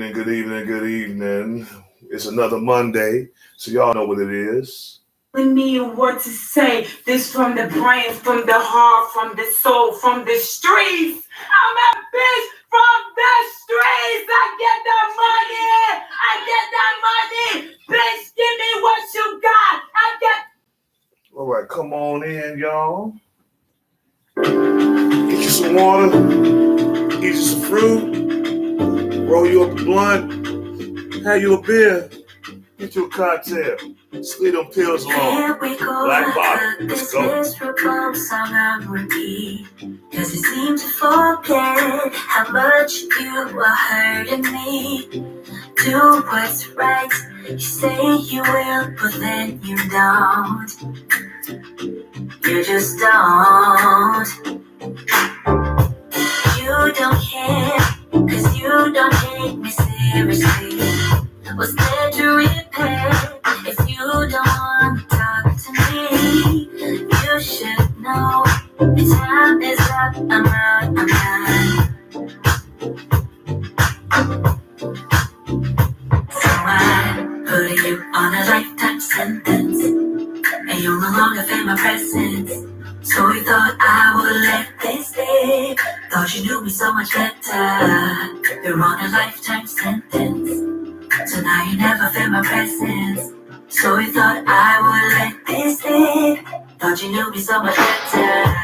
evening, good evening, good evening. It's another Monday, so y'all know what it is. Telling me what to say. This from the brain, from the heart, from the soul, from the streets. I'm a bitch from the streets. I get the money. I get that money. Bitch, give me what you got. I get. All right, come on in, y'all. Get you some water, eat you some fruit, roll you up a blunt, have you a beer, get you a cocktail. Just leave them pills alone. Black bottle, let's go. Song on repeat, cause you seem to forget how much you are hurting me. Do what's right, you say you will, but then you don't. You just don't. You don't care, cause you don't take me seriously. What's there to repair if you don't want to talk to me? You should know the time is up, I'm out, I'm done. So I'm putting you on a lifetime sentence, and you'll no longer feel my presence. So we thought I would let this stay. Thought you knew me so much better. You're on a lifetime sentence, so now you never feel my presence. So we thought I would let this stay. Thought you knew me so much better.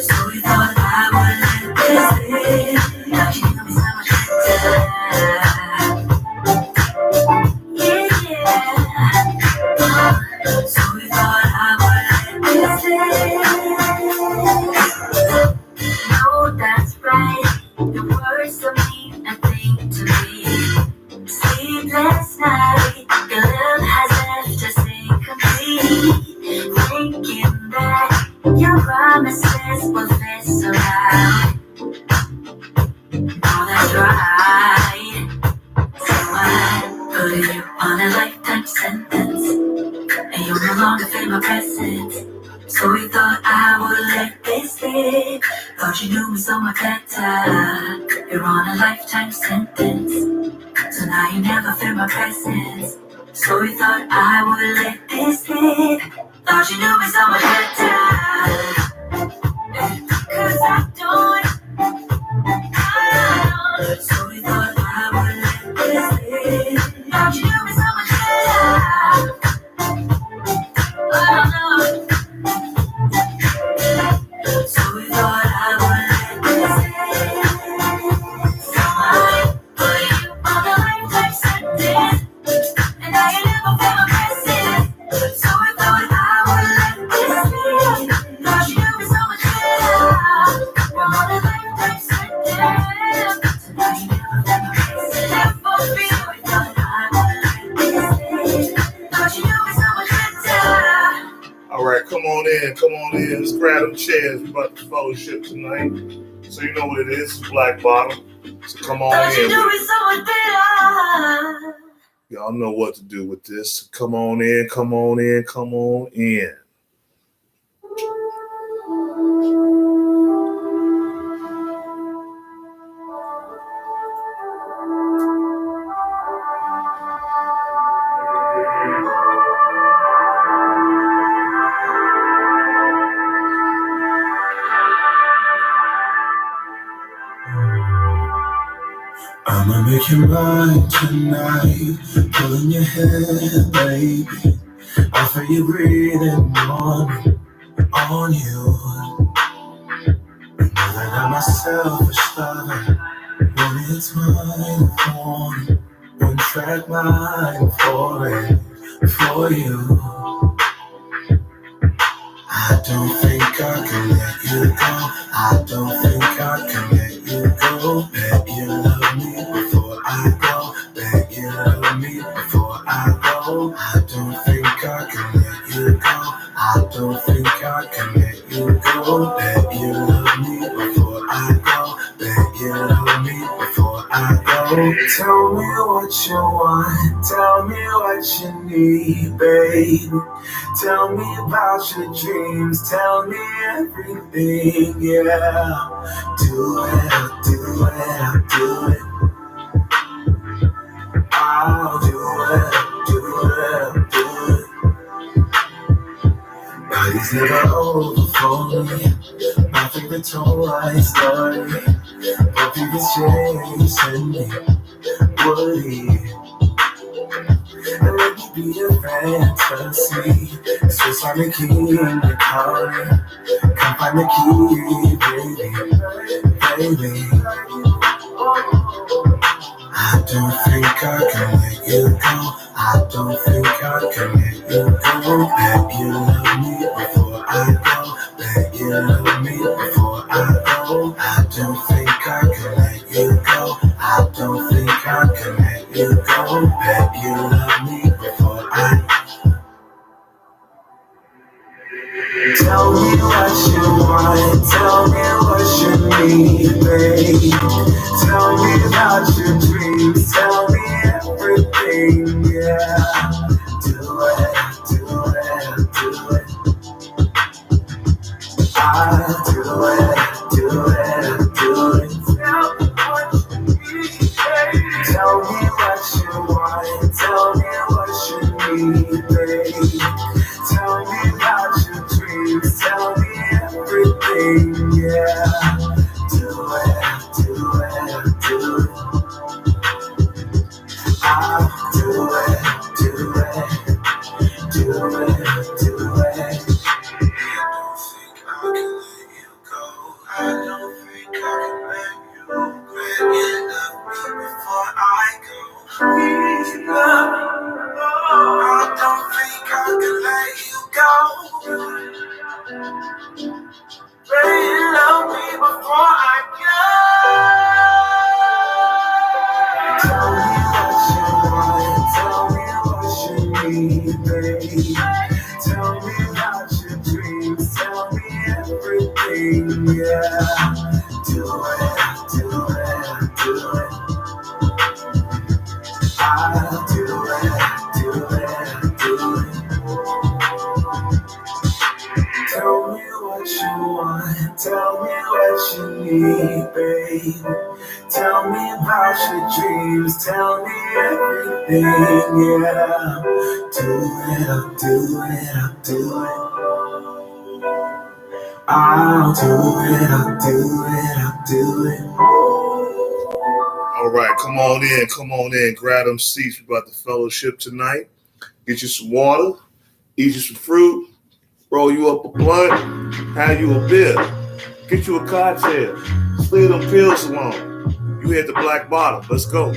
So we thought I would let this stay. Thought you knew me so much better. So we thought I would let this stay. No, that's right. Your words don't mean a thing to me. Sleepless night, your love has left us incomplete. Thinking that your promises will fit around. Oh, that's right. So I'm putting you on a lifetime sentence, and you'll no longer feel my presence. So we thought I would let this stay. Thought you knew me so much better. You're on a lifetime sentence, so now you never feel my presence. So we thought I would let this stay. Thought you knew me so much better. Cause I don't. So we thought I would let this stay. Thought you knew me so much better. Oh, no. So we thought I would let this stay. So I put you on a lifetime sentence, and now you never feel my presence. So we thought I would let this stay. Thought you knew me so much better. You're on a lifetime sentence, so now you never feel my presence. Never feel. We thought I would let this stay. Thought you knew me so much better. All right, come on in. Let's grab them chairs. We about to fellowship tonight. So you know what it is. It's Black Bottle. So come on Thought you in. knew me so much better. Y'all know what to do with this. Come on in, come on in, come on in. I'ma make you mine tonight, pulling your hair, baby. Offer you breathing on you. Know that I'm a selfish lover, when it's mine for one track mind for you. I don't think I can let you go. I don't think I can let you go. Bet you love me before I go. Bet you love me before I go. I don't think I can let you go. I don't think I can let you go. Bet you love me before I go. Bet you love me before I go. Tell me what you want, tell me what you need, baby. Tell me about your dreams, tell me everything, yeah. Do it, I'll do it, I'll do it. I'll do it, I'll do it, I'll do it. Bodies never over for me. My favorite toy story. Hope you can chasing me. Woody. And let me be a fantasy. It's just like the key in the car. Come find the key, baby, baby. I don't think I can let you go. I don't think I can let you go. Bet you love me before I go. Bet you love me before I go. I don't think I can let you go. I don't think I can let you go. Bet you love me before I go. Tell me what you want, tell me what you need, babe. Tell me about your dreams, tell me everything, yeah. Do it, do it, do it. I'll do it, do it, do it. Tell me what you want, tell me what you need, babe. Tell me about your dreams, tell me everything, yeah. Do it, do it, do it. I'll do it, do it, do it, do it. I don't think I can let you go. I don't think I can let you go. You love me before I go. Please love me. I don't think I can let you go. Baby, love me before I go. Tell me what you want, tell me what you need, baby. Tell me about your dreams, tell me everything, yeah. Do it, do it, do it. I'll do it, do it, do it. Tell me what you want, tell me what you need, babe. Tell me about your dreams, tell me everything, yeah. Do it, I'll do it, I'll do it. I'll do it, I'll do it, I'll do it. All right, come on in, grab them seats. We're about to fellowship tonight. Get you some water, eat you some fruit, roll you up a blunt, have you a beer, get you a cocktail, slid them pills along. You hit the black bottom. Let's go.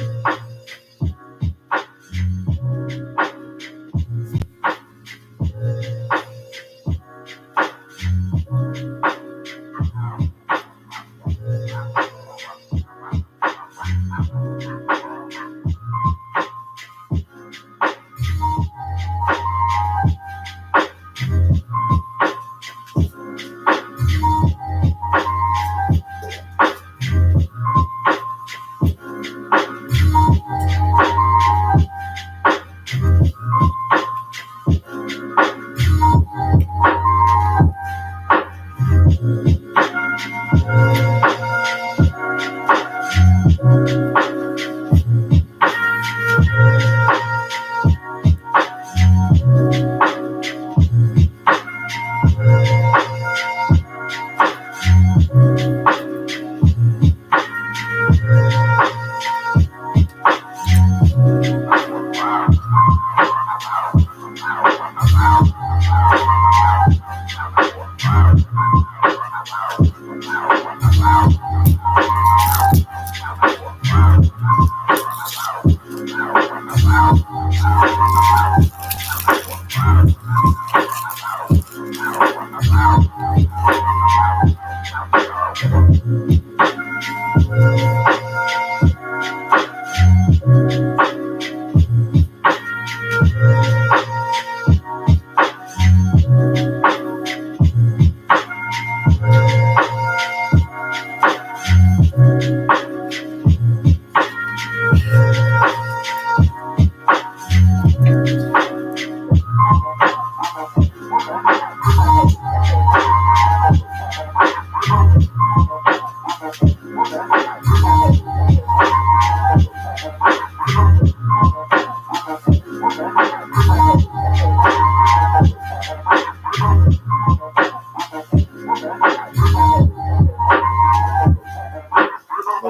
All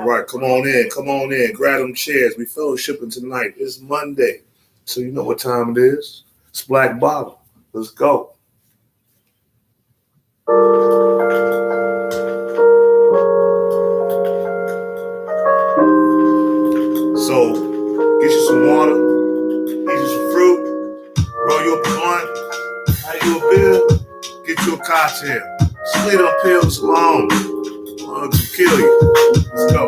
right, come on in, grab them chairs. We fellowshipping tonight. It's Monday, so you know what time it is. It's Black Bottle. Let's go. So, get you some water, eat you some fruit, roll you up a blunt, have you a beer, get you a cocktail. Just leave them pills alone. Drugs will kill you. Let's go.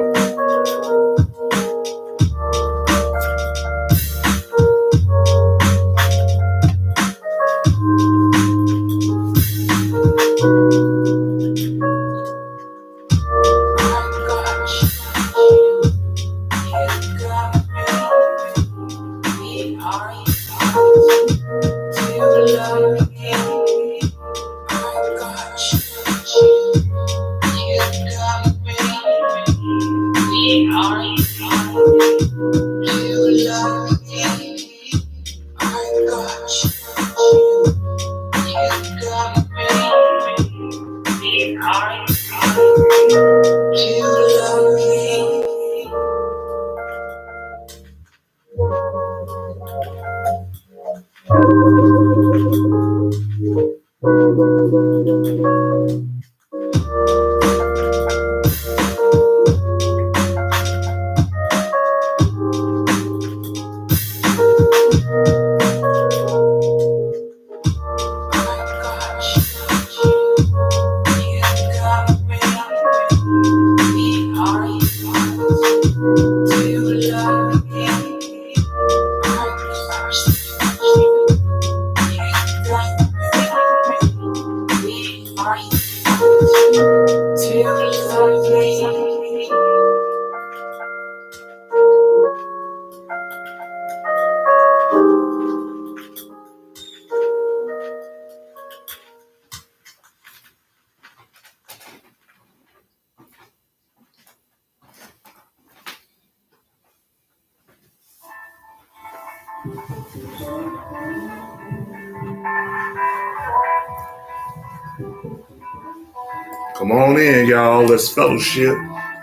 Come on in, y'all. Let's fellowship.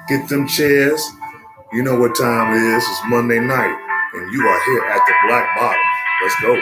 Get them chairs. You know what time it is. It's Monday night, and you are here at the Black Bottle. Let's go.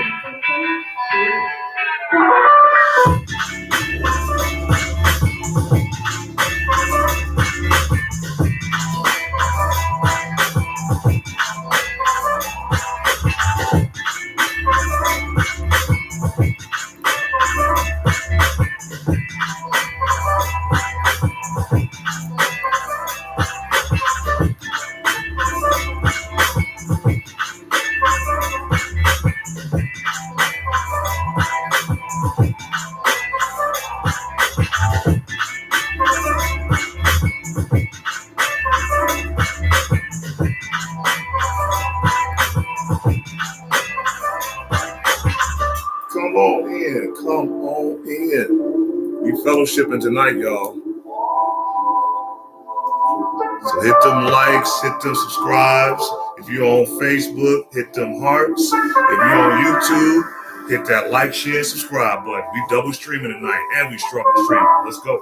Come on in. We fellowshipping tonight, y'all. So hit them likes, hit them subscribes. If you're on Facebook, hit them hearts. If you're on YouTube, hit that like, share, subscribe button. We double streaming tonight, and we struggle streaming. Let's go.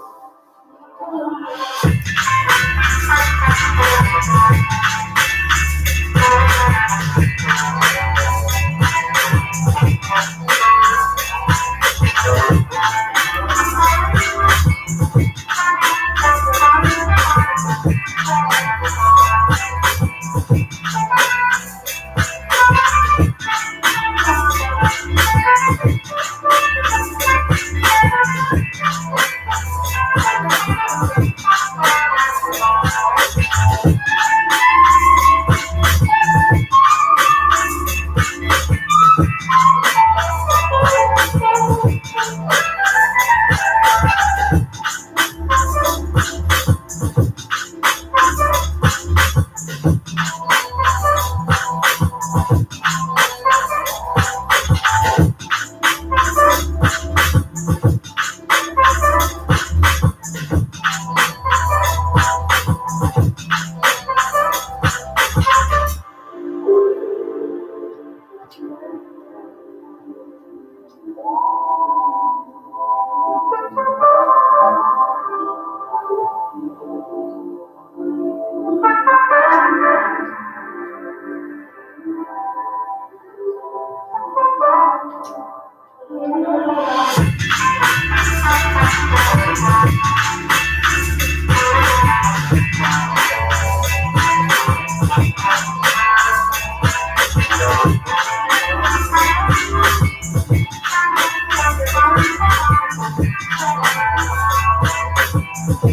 All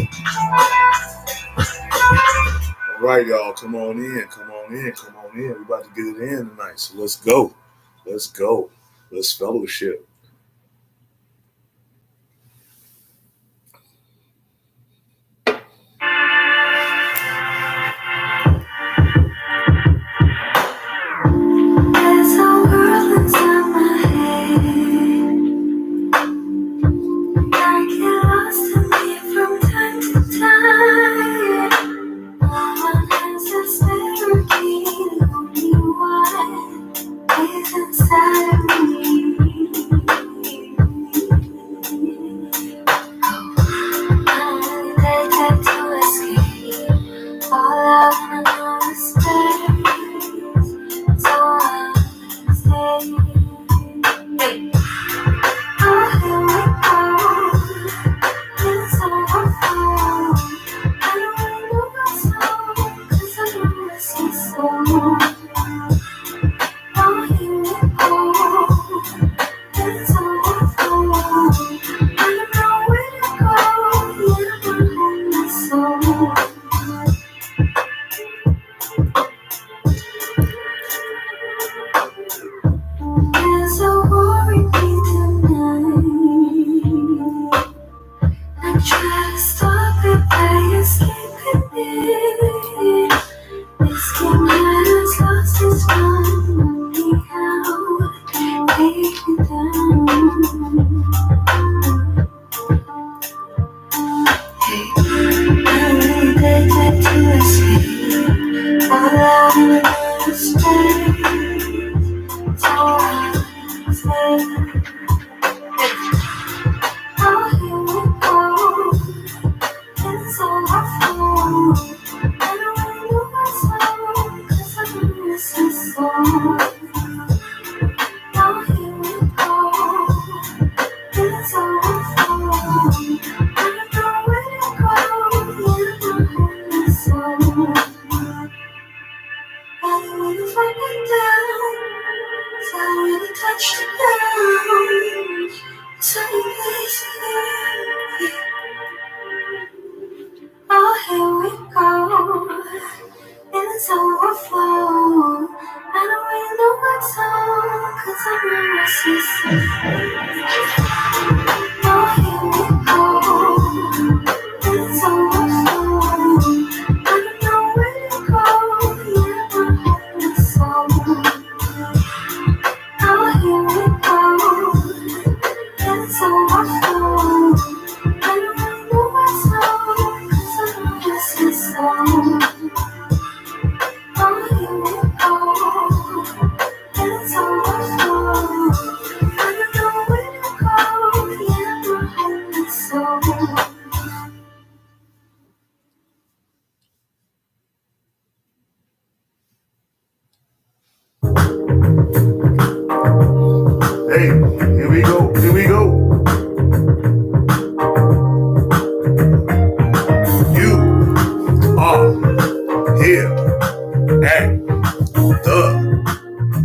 right, y'all, come on in. We about to get it in tonight, so let's go. Let's fellowship. There's a world inside my head. I get lost in it from time to time. My hands are spiraling, only one is inside of me. I'm addicted to escape. All I wanna know is space. So I stay. Hey. Oh, here we go. It's overflow. I don't really know my soul, 'cause I know it's your soul. Oh, here we go. It's overflow. I don't know where to go. Yeah, I'm on my soul. There's a war in me tonight. I try to stop it by escaping it. This game has lost its fun. Only how take me down. Hey, I'm addicted to escape. All I wanna do is space. So I stay. Oh, here we go. It's overflow. I don't really know my soul, 'cause I know it's your soul. Oh, here we go. It's overflow. I don't know where to go. Yeah, I'm on my soul. I don't wanna fight me down. So I really touch the ground. So you place me. Oh, here we go. It's overflow. I don't really know what's on, 'cause I'm a restless. Oh, here we go. It's overflow. I don't know where to go. Yeah, I'm homeless soul. Oh, here we go. It's overflow. I don't really know what's on, 'cause I'm a restless soul. Oh, here we go. It's overflow. I don't know where to go. Yeah, I'm homeless soul. Hey, here we go. You are here at the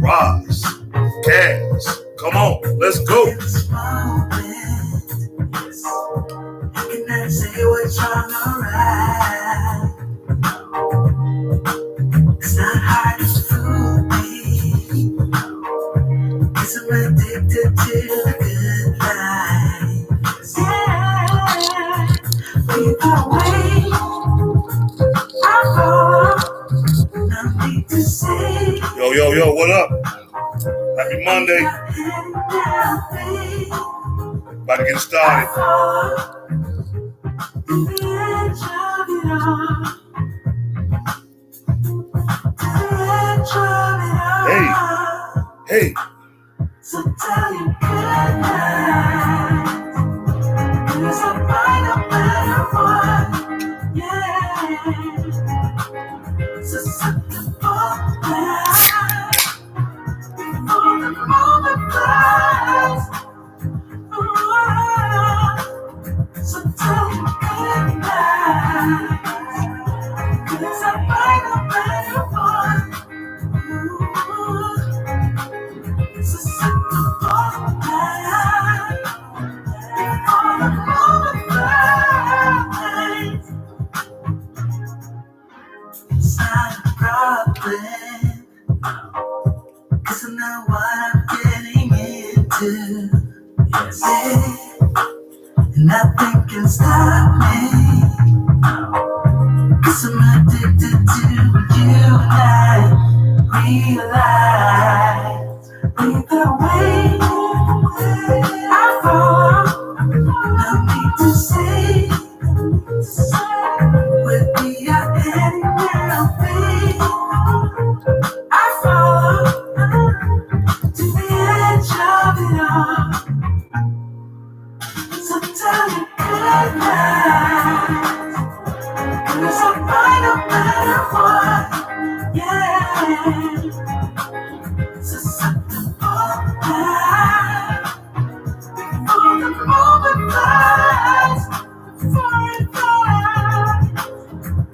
Roz-cast. Come on, let's go. In this moment, I cannot say what's wrong or right. It's not hard to fool me, 'cause I'm addicted to the good life. Yeah, we got away. Nothing to say. Yo, what up? Happy Monday. About to get started. Hey. So tell you good night. There's a brighter, better one. Yeah. So set the ball down before the moment flies. So tell you good night. There's a brighter, better one. stop me. 'Cause I'm addicted to you and I realize either way I fall. No need to say with me anywhere I'll be. I fall to the edge of it all. So tell me good night. 'Cause I'm fine no matter what. Yeah. So something all night before the moment flies forever.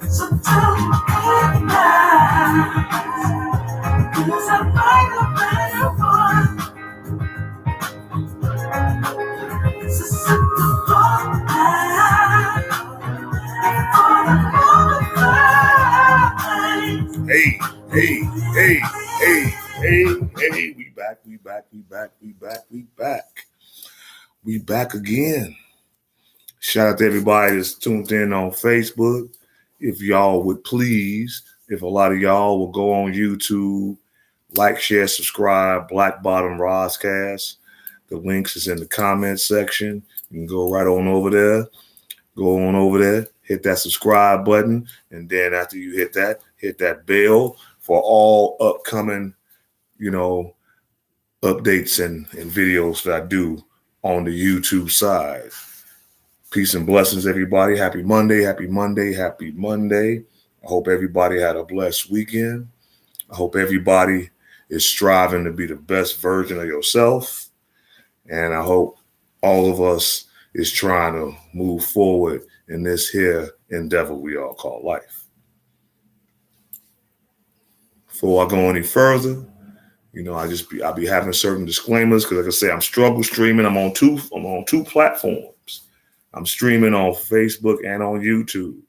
So tell me good night. 'Cause I'm fine no matter what. So something all night before the moment flies. Hey, we back again. Shout out to everybody that's tuned in on Facebook. If y'all would please, if a lot of y'all will go on YouTube, like, share, subscribe, Black Bottom Roscast. The links is in the comments section. You can go right on over there. Go on over there, hit that subscribe button, and then after you hit that bell for all upcoming, updates and videos that I do on the YouTube side. Peace and blessings, everybody. Happy Monday. I hope everybody had a blessed weekend. I hope everybody is striving to be the best version of yourself. And I hope all of us is trying to move forward in this here endeavor we all call life. Before I go any further, I'll be having certain disclaimers because, like I say, I'm struggle streaming. I'm on two platforms. I'm streaming on Facebook and on YouTube.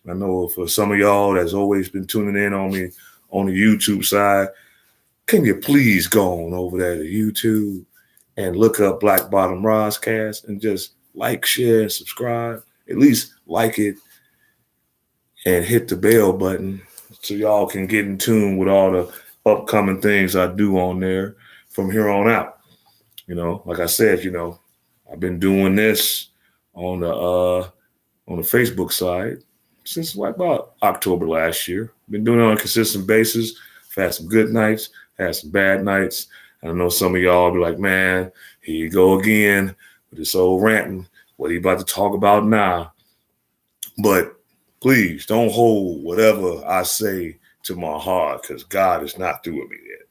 I know for some of y'all that's always been tuning in on me on the YouTube side, can you please go on over there to YouTube and look up Black Bottom Roscast and just like, share, and subscribe. At least like it and hit the bell button so y'all can get in tune with all the upcoming things I do on there from here on out. Like I said, I've been doing this on the Facebook side since about October last year. Been doing it on a consistent basis. I've had some good nights, had some bad nights. I know some of y'all be like, man, here you go again with this old ranting. What are you about to talk about now? But please don't hold whatever I say to my heart because God is not through with me yet.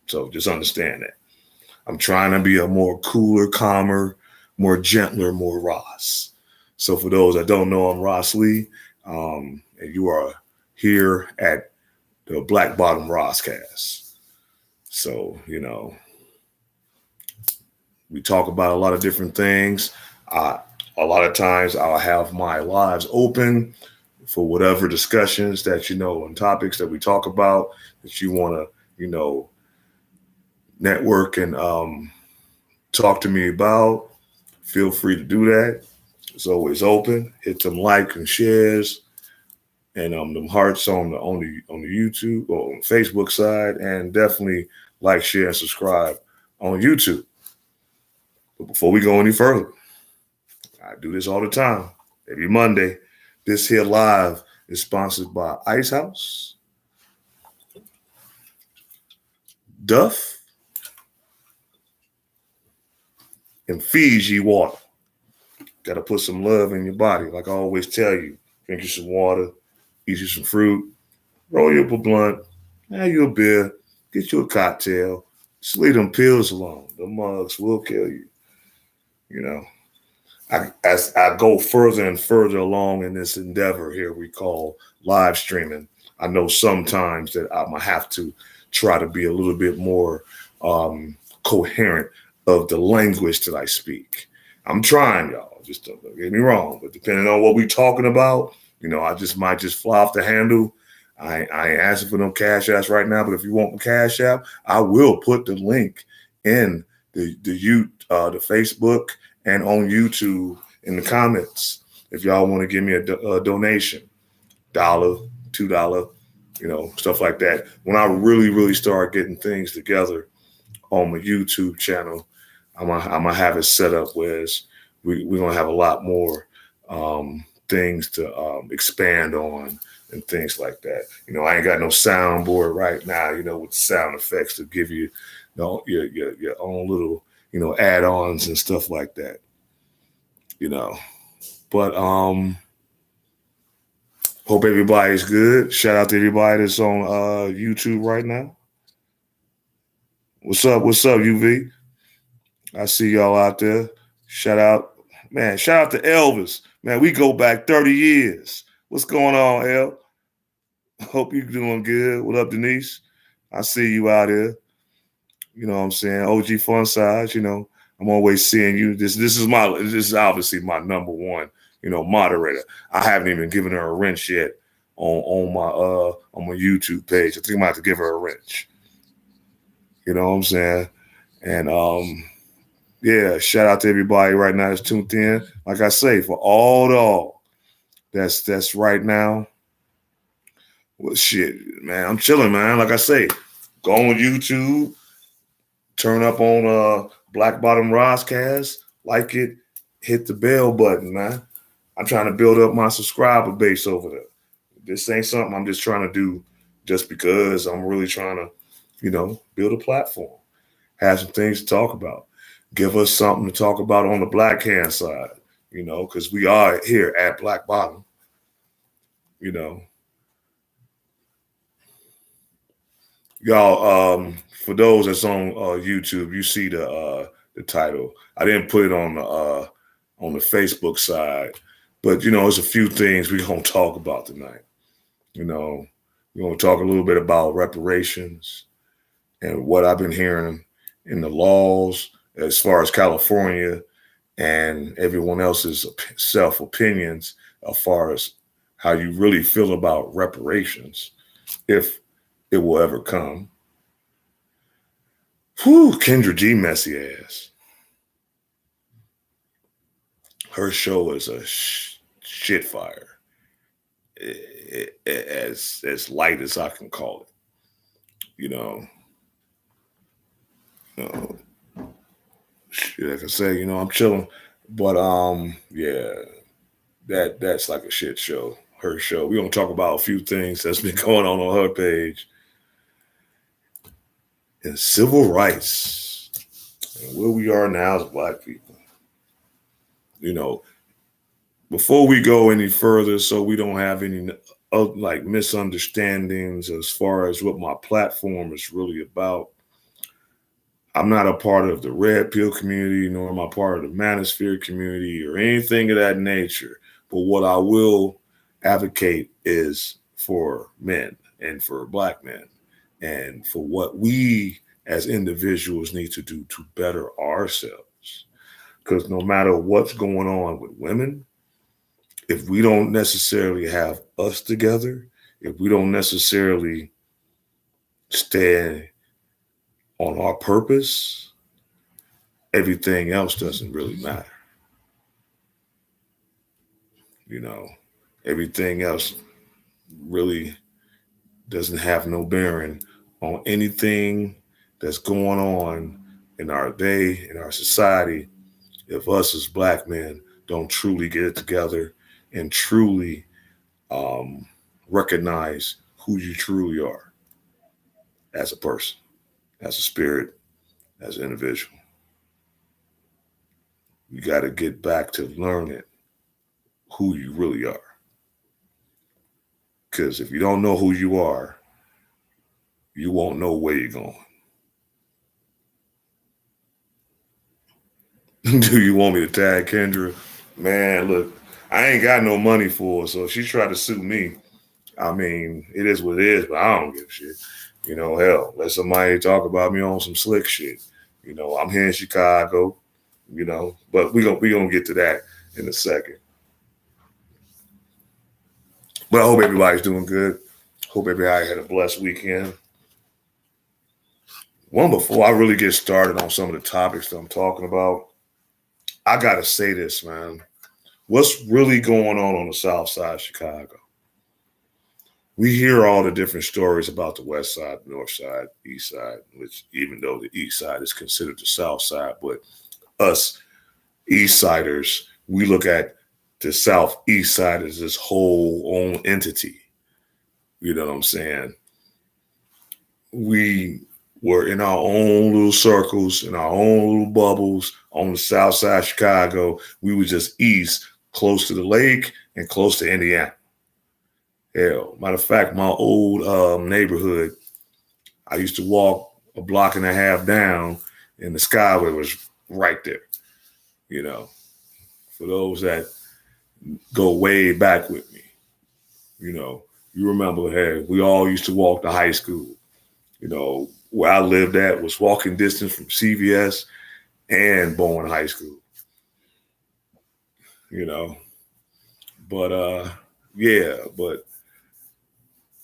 So just understand that. I'm trying to be a more cooler, calmer, more gentler, more Ross. So for those that don't know, I'm Ross Lee, and you are here at the Black Bottom Roscast. So, we talk about a lot of different things. A lot of times I'll have my lives open for whatever discussions that, and topics that we talk about that you want to, network and talk to me about. Feel free to do that. It's always open. Hit some likes and shares and them hearts on the YouTube or on Facebook side, and definitely like, share, and subscribe on YouTube. But before we go any further, I do this all the time. Every Monday, this here live is sponsored by Ice House, Duff, and Fiji water. Got to put some love in your body. Like I always tell you, drink you some water, eat you some fruit, roll you up a blunt, have you a beer, get you a cocktail, just leave them pills alone. The mugs will kill you. As I go further and further along in this endeavor here we call live streaming, I know sometimes that I'm going to have to try to be a little bit more coherent of the language that I speak. I'm trying, y'all. Just don't get me wrong. But depending on what we're talking about, I might just fly off the handle. I ain't asking for no cash apps right now, but if you want a cash app, I will put the link in the Facebook and on YouTube in the comments. If y'all want to give me a donation, $1, $2, stuff like that. When I really, really start getting things together on my YouTube channel, I'm gonna have it set up where we're gonna have a lot more things to expand on and things like that. I ain't got no soundboard right now, with sound effects to give you, your own little, add-ons and stuff like that. But hope everybody's good. Shout out to everybody that's on YouTube right now. What's up, UV? I see y'all out there. Shout out to Elvis. Man, we go back 30 years. What's going on, El? Hope you're doing good. What up, Denise? I see you out here. You know what I'm saying? OG Fun Size, I'm always seeing you. This is obviously my number one, moderator. I haven't even given her a wrench yet on my YouTube page. I think I'm gonna have to give her a wrench. You know what I'm saying? And yeah, shout out to everybody right now that's tuned in. Like I say, for all that's right now. Well, shit, man, I'm chilling, man. Like I say, go on YouTube, turn up on Black Bottom Roscast, like it, hit the bell button, man. I'm trying to build up my subscriber base over there. This ain't something I'm just trying to do just because. I'm really trying to, build a platform, have some things to talk about, give us something to talk about on the Black hand side, because we are here at Black Bottom, Y'all, for those that's on YouTube, you see the title. I didn't put it on the Facebook side, but there's a few things we're gonna talk about tonight. We're gonna talk a little bit about reparations and what I've been hearing in the laws as far as California and everyone else's self opinions as far as how you really feel about reparations, if it will ever come. Whew, Kendra G messy ass. Her show is a shit fire. As light as I can call it. Like I say, I'm chilling. But yeah, that's like a shit show. Her show. We're gonna talk about a few things that's been going on her page. And civil rights and where we are now as Black people. Before we go any further, so we don't have any misunderstandings as far as what my platform is really about. I'm not a part of the Red Pill community, nor am I part of the Manosphere community or anything of that nature. But what I will advocate is for men and for Black men, and for what we as individuals need to do to better ourselves. Because no matter what's going on with women, if we don't necessarily have us together, if we don't necessarily stand on our purpose, everything else doesn't really matter. Everything else really doesn't have no bearing on anything that's going on in our day, in our society, if us as Black men don't truly get it together and truly recognize who you truly are as a person, as a spirit, as an individual. You got to get back to learning who you really are. Because if you don't know who you are, you won't know where you're going. Do you want me to tag Kendra? Man, look, I ain't got no money for her, so if she tried to sue me, I mean, it is what it is, but I don't give a shit. Hell, let somebody talk about me on some slick shit. I'm here in Chicago, but we gonna get to that in a second. But I hope everybody's doing good. Hope everybody had a blessed weekend. Before I really get started on some of the topics that I'm talking about, I gotta say this, man. what's really going on the south side of Chicago? We hear all the different stories about the west side, north side, east side, which even though the east side is considered the south side, but us east siders, we look at the southeast side as this whole own entity. You know what I'm saying? We were in our own little circles, in our own little bubbles on the south side of Chicago. We were just east, close to the lake and close to Indiana. Hell, matter of fact, my old neighborhood, I used to walk a block and a half down, and the Skyway was right there. You know, for those that go way back with me, you know, you remember, hey, we all used to walk to high school. You know, where I lived at was walking distance from CVS and Bowen High School. You know, but yeah, but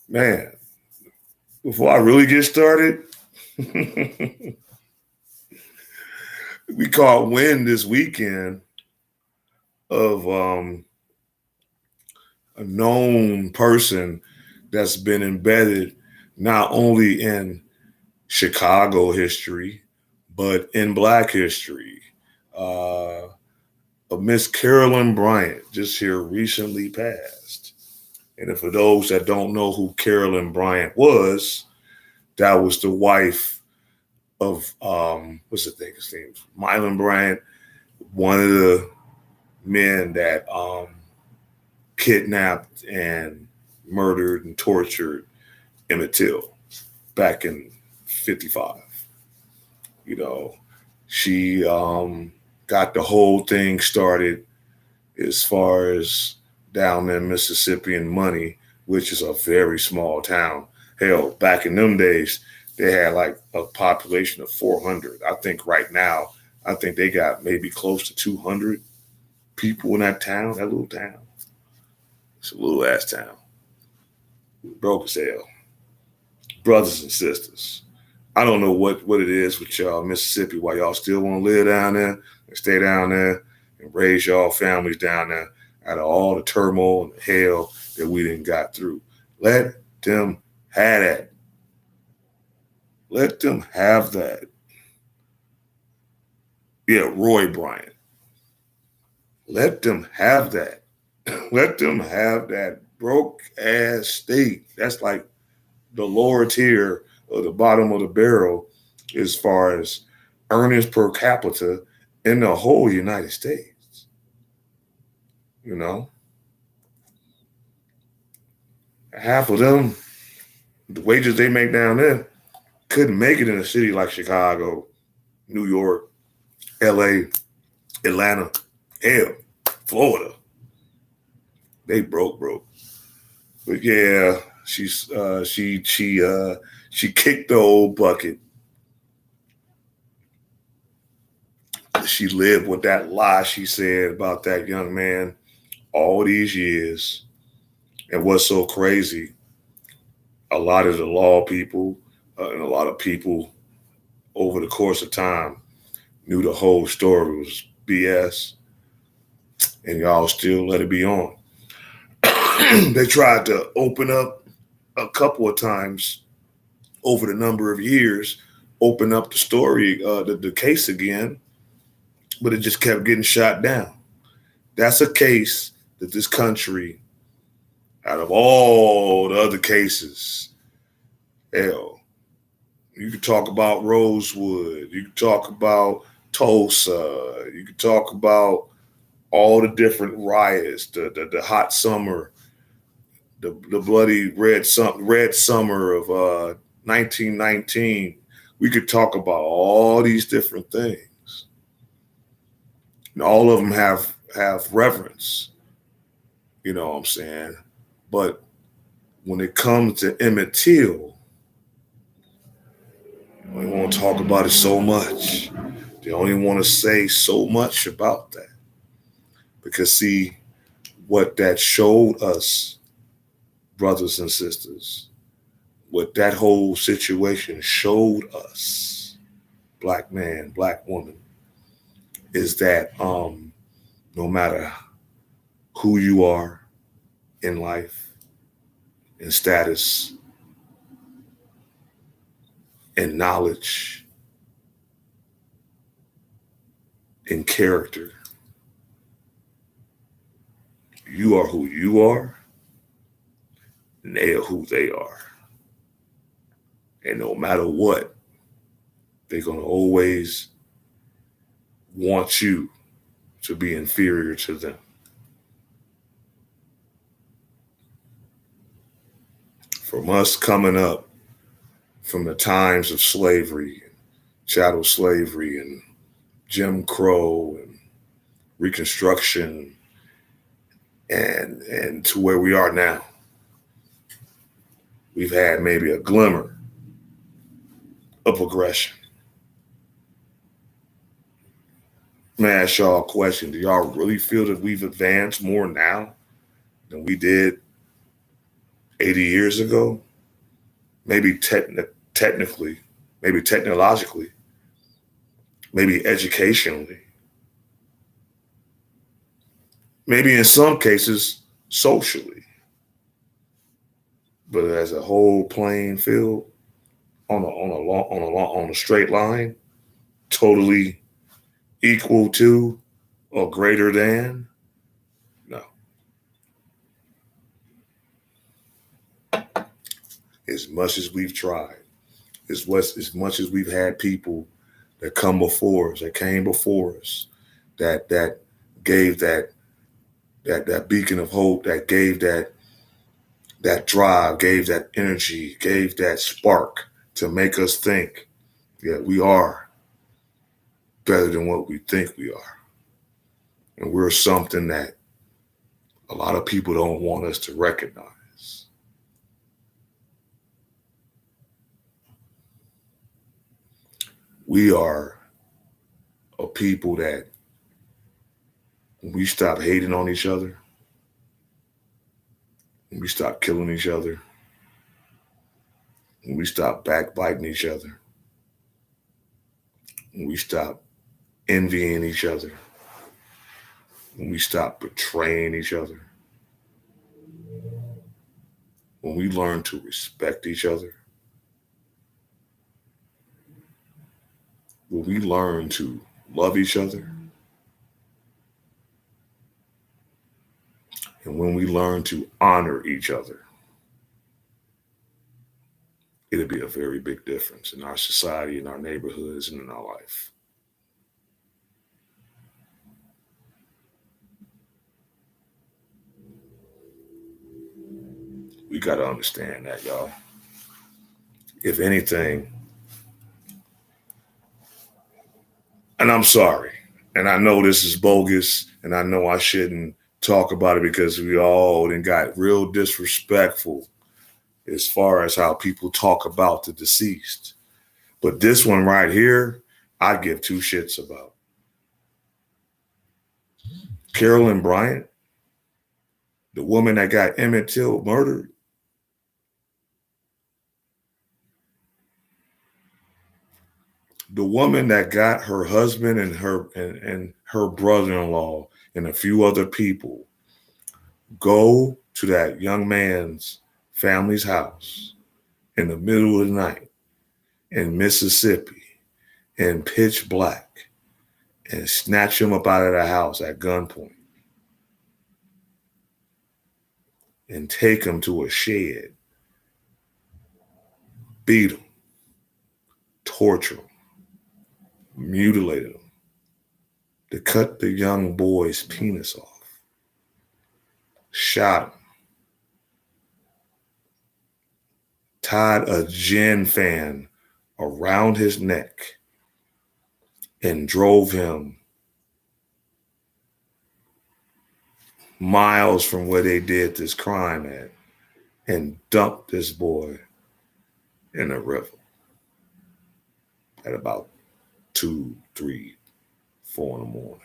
man, before I really get started, we caught wind this weekend of a known person that's been embedded not only in Chicago history, but in Black history. Miss Carolyn Bryant just here recently passed. And for those that don't know who Carolyn Bryant was, that was the wife of what's the thing? His name? Mylan Bryant, one of the men that kidnapped and murdered and tortured Emmett Till back in '55. You know, she got the whole thing started as far as down in Mississippi and Money, which is a very small town. Hell, back in them days, they had like a population of 400. I think right now, I think they got maybe close to 200 people in that town, that little town. It's a little ass town. Broke as hell. Brothers and sisters. I don't know what it is with y'all Mississippi, why y'all still want to live down there and stay down there and raise y'all families down there out of all the turmoil and the hell that we didn't got through. Let them have that. Let them have that. Yeah, Roy Bryant. Let them have that. Let them have that broke ass state. That's like the lower tier or the bottom of the barrel as far as earnings per capita in the whole United States. You know? Half of them, the wages they make down there, couldn't make it in a city like Chicago, New York, LA, Atlanta, hell, Florida. They broke. But yeah, she kicked the old bucket. She lived with that lie she said about that young man all these years. And what's so crazy, a lot of the law people and a lot of people over the course of time knew the whole story was BS, and y'all still let it be on. They tried to open up a couple of times over the number of years, open up the story, the case again, but it just kept getting shot down. That's a case that this country, out of all the other cases, hell, you could talk about Rosewood, you could talk about Tulsa, you could talk about all the different riots, the hot summer, the bloody red summer of 1919. We could talk about all these different things. And all of them have reverence. You know what I'm saying? But when it comes to Emmett Till, they don't want to talk about it so much. They only want to say so much about that. Because see, what that showed us, brothers and sisters, what that whole situation showed us, black man, black woman, is that no matter who you are in life, in status, in knowledge, in character. You are who you are, and they are who they are. And no matter what, they're going to always want you to be inferior to them. From us coming up from the times of slavery, chattel slavery, and Jim Crow, and Reconstruction, and to where we are now, we've had maybe a glimmer of progression. Let me ask y'all a question. Do y'all really feel that we've advanced more now than we did 80 years ago? Maybe technically, maybe technologically, maybe educationally, maybe in some cases socially. But as a whole playing field, on a straight line, totally equal to or greater than, no. As much as we've tried, as much as we've had people that came before us, that gave that beacon of hope, that gave that drive, gave that energy, gave that spark to make us think, yeah, we are better than what we think we are. And we're something that a lot of people don't want us to recognize. We are a people that, when we stop hating on each other, when we stop killing each other, when we stop backbiting each other, when we stop envying each other, when we stop betraying each other, when we learn to respect each other, when we learn to love each other, and when we learn to honor each other, it'll be a very big difference in our society, in our neighborhoods, and in our life. We got to understand that, y'all. If anything, and I'm sorry, and I know this is bogus, and I know I shouldn't talk about it because we all then got real disrespectful as far as how people talk about the deceased. But this one right here, I give two shits about. Carolyn Bryant, the woman that got Emmett Till murdered, the woman that got her husband and her brother-in-law and a few other people go to that young man's family's house in the middle of the night in Mississippi in pitch black and snatch him up out of the house at gunpoint and take him to a shed, beat him, torture him, mutilate him, to cut the young boy's penis off, shot him, tied a gin fan around his neck, and drove him miles from where they did this crime at and dumped this boy in a river at about 2, 3, 4 in the morning.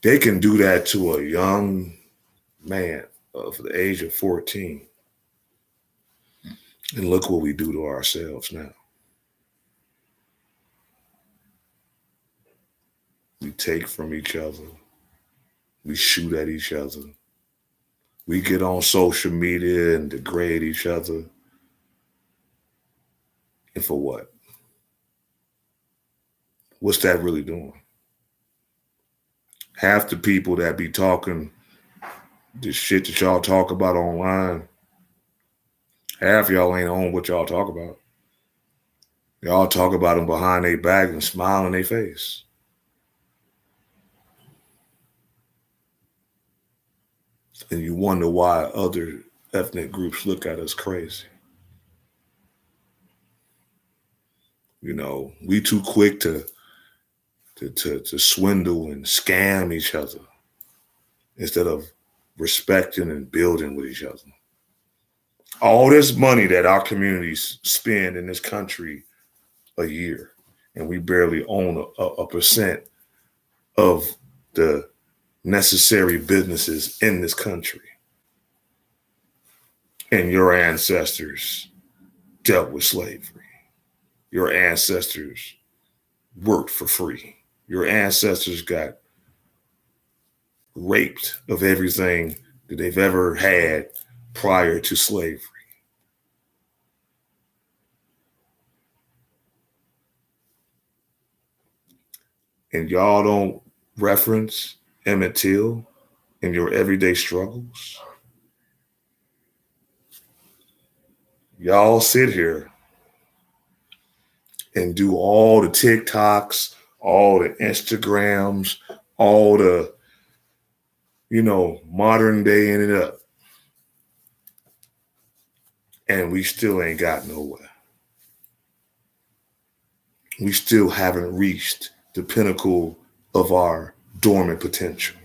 They can do that to a young man of the age of 14 And look what we do to ourselves now. We take from each other. We shoot at each other. We get on social media and degrade each other. And for what? What's that really doing? Half the people that be talking the shit that y'all talk about online, half y'all ain't on what y'all talk about. Y'all talk about them behind their back and smile in their face. And you wonder why other ethnic groups look at us crazy. You know, we too quick to swindle and scam each other instead of respecting and building with each other. All this money that our communities spend in this country a year, and we barely own a percent of the necessary businesses in this country. And your ancestors dealt with slavery. Your ancestors worked for free. Your ancestors got raped of everything that they've ever had prior to slavery. And y'all don't reference Emmett Till in your everyday struggles. Y'all sit here and do all the TikToks, all the Instagrams, all the, modern day in it up. And we still ain't got nowhere. We still haven't reached the pinnacle of our dormant potential.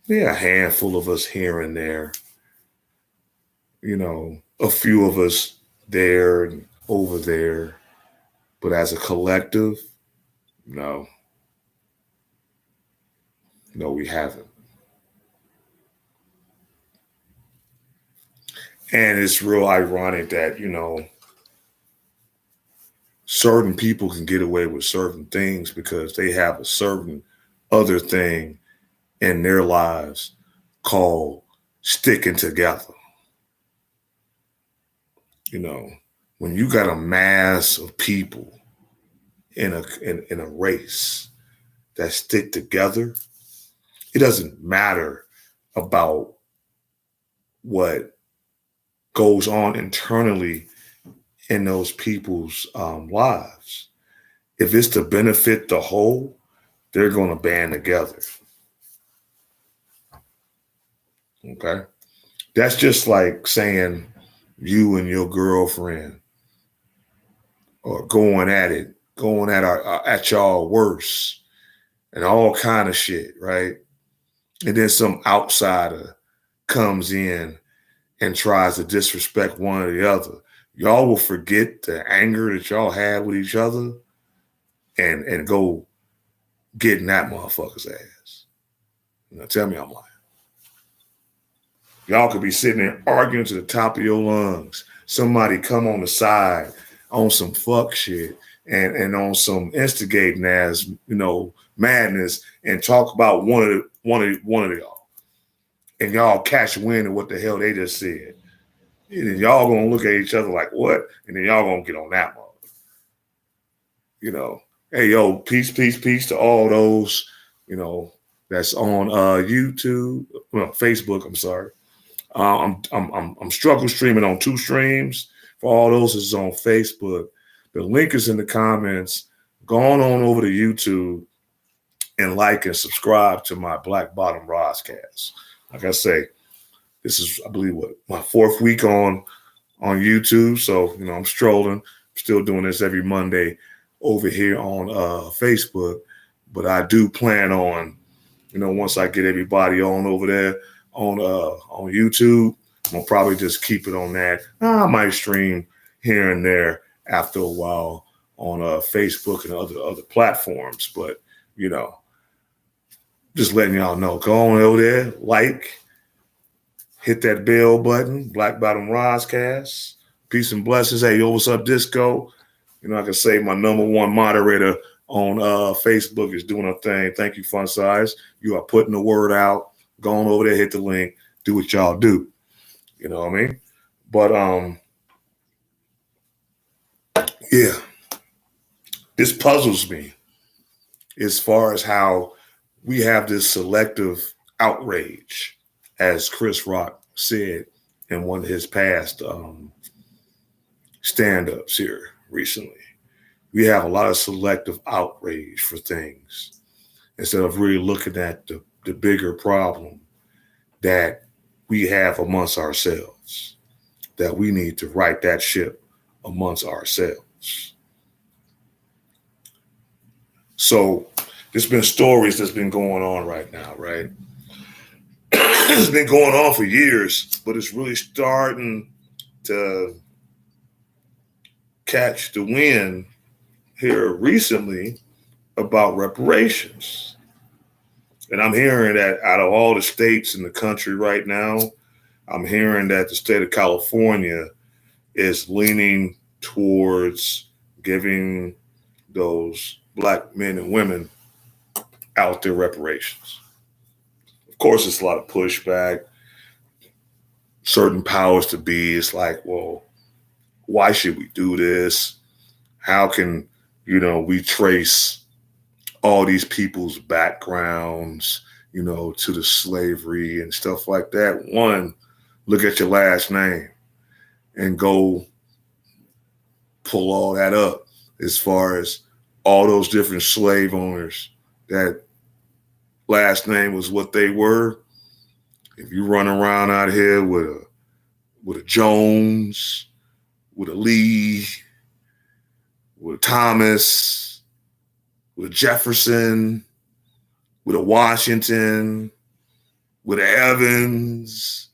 There are a handful of us here and there, a few of us there and over there. But as a collective, no, we haven't. And it's real ironic that, certain people can get away with certain things because they have a certain other thing in their lives called sticking together. When you got a mass of people in a race that stick together, it doesn't matter about what goes on internally in those people's lives. If it's to benefit the whole, they're going to band together. Okay? That's just like saying you and your girlfriend are going at y'all worst and all kind of shit, right? And then some outsider comes in and tries to disrespect one or the other. Y'all will forget the anger that y'all had with each other and go getting that motherfucker's ass. Tell me I'm lying. Y'all could be sitting there arguing to the top of your lungs. Somebody come on the side on some fuck shit and on some instigating ass, madness and talk about one of y'all. And y'all catch wind of what the hell they just said. And then y'all gonna look at each other like, what? And then y'all gonna get on that mother. Hey, yo, peace to all those, that's on YouTube, Facebook, I'm sorry. I'm struggle streaming on 2 streams. For all those that's on Facebook, the link is in the comments. Go on over to YouTube and like and subscribe to my Black Bottom Roscast. Like I say, this is, I believe, my 4th week on YouTube. So, I'm strolling. I'm still doing this every Monday over here on Facebook. But I do plan on, once I get everybody on over there on YouTube, I'm going to probably just keep it on that. I might stream here and there after a while on Facebook and other platforms. But, just letting y'all know, go on over there, like, Hit that bell button, Black Bottom Roscast. Peace and blessings. Hey, yo, what's up, Disco? You know, I can say my number one moderator on Facebook is doing a thing. Thank you, Fun Size. You are putting the word out. Go on over there, hit the link, do what y'all do. You know what I mean? But yeah, this puzzles me as far as how we have this selective outrage, as Chris Rock said in one of his past stand-ups here recently. We have a lot of selective outrage for things instead of really looking at the bigger problem that we have amongst ourselves, that we need to right that ship amongst ourselves. So there's been stories that's been going on right now, right? It's been going on for years, but it's really starting to catch the wind here recently about reparations. And I'm hearing that out of all the states in the country right now, I'm hearing that the state of California is leaning towards giving those Black men and women out their reparations. Of course, it's a lot of pushback. Certain powers to be, it's like, well, why should we do this? How can, we trace all these people's backgrounds, to the slavery and stuff like that? One, look at your last name and go pull all that up as far as all those different slave owners that last name was what they were. If you run around out here with a Jones, with a Lee, with a Thomas, with a Jefferson, with a Washington, with an Evans,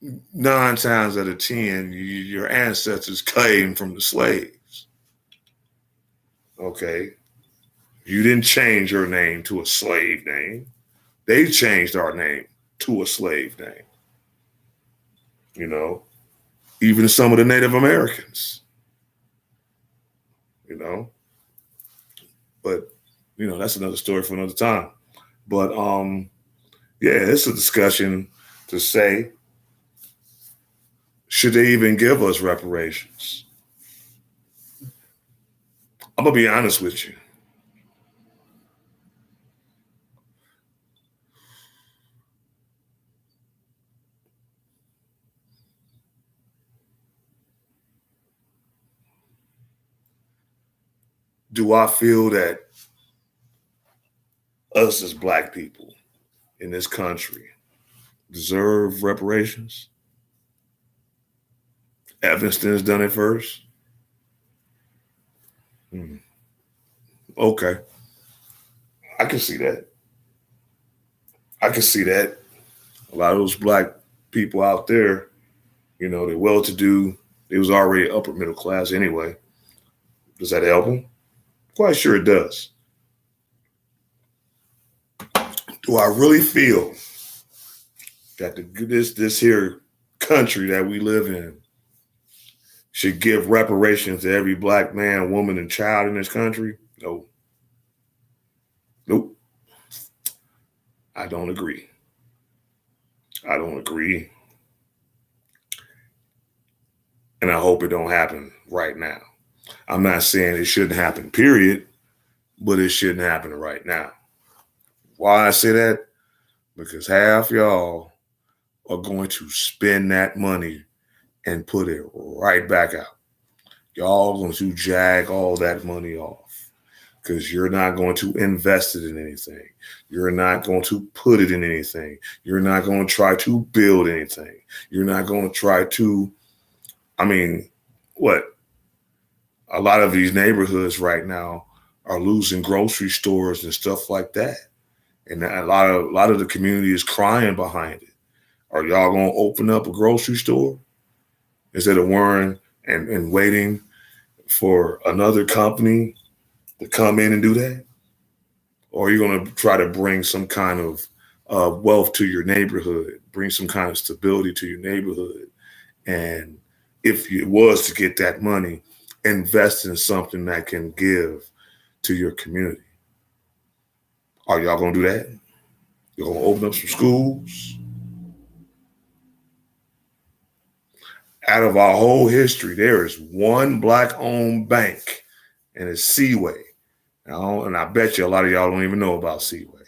9 times out of 10, your ancestors came from the slaves. Okay? You didn't change your name to a slave name. They changed our name to a slave name. Even some of the Native Americans. But, that's another story for another time. But, yeah, it's a discussion to say, should they even give us reparations? I'm going to be honest with you. Do I feel that us as Black people in this country deserve reparations? Evanston's done it first. Okay. I can see that. A lot of those Black people out there, they're well-to-do. They was already upper middle class anyway. Does that help them? Quite sure it does. Do I really feel that this here country that we live in should give reparations to every Black man, woman, and child in this country? No. Nope. I don't agree. And I hope it don't happen right now. I'm not saying it shouldn't happen, period, but it shouldn't happen right now. Why I say that? Because half y'all are going to spend that money and put it right back out. Y'all going to jag all that money off because you're not going to invest it in anything. You're not going to put it in anything. You're not going to try to build anything. You're not going to try to, a lot of these neighborhoods right now are losing grocery stores and stuff like that. And a lot of the community is crying behind it. Are y'all going to open up a grocery store instead of worrying and waiting for another company to come in and do that? Or are you going to try to bring some kind of wealth to your neighborhood, bring some kind of stability to your neighborhood. And if it was to get that money, invest in something that can give to your community. Are y'all going to do that? You're going to open up some schools? Out of our whole history, there is one black-owned bank, and it's Seaway. And I bet you a lot of y'all don't even know about Seaway.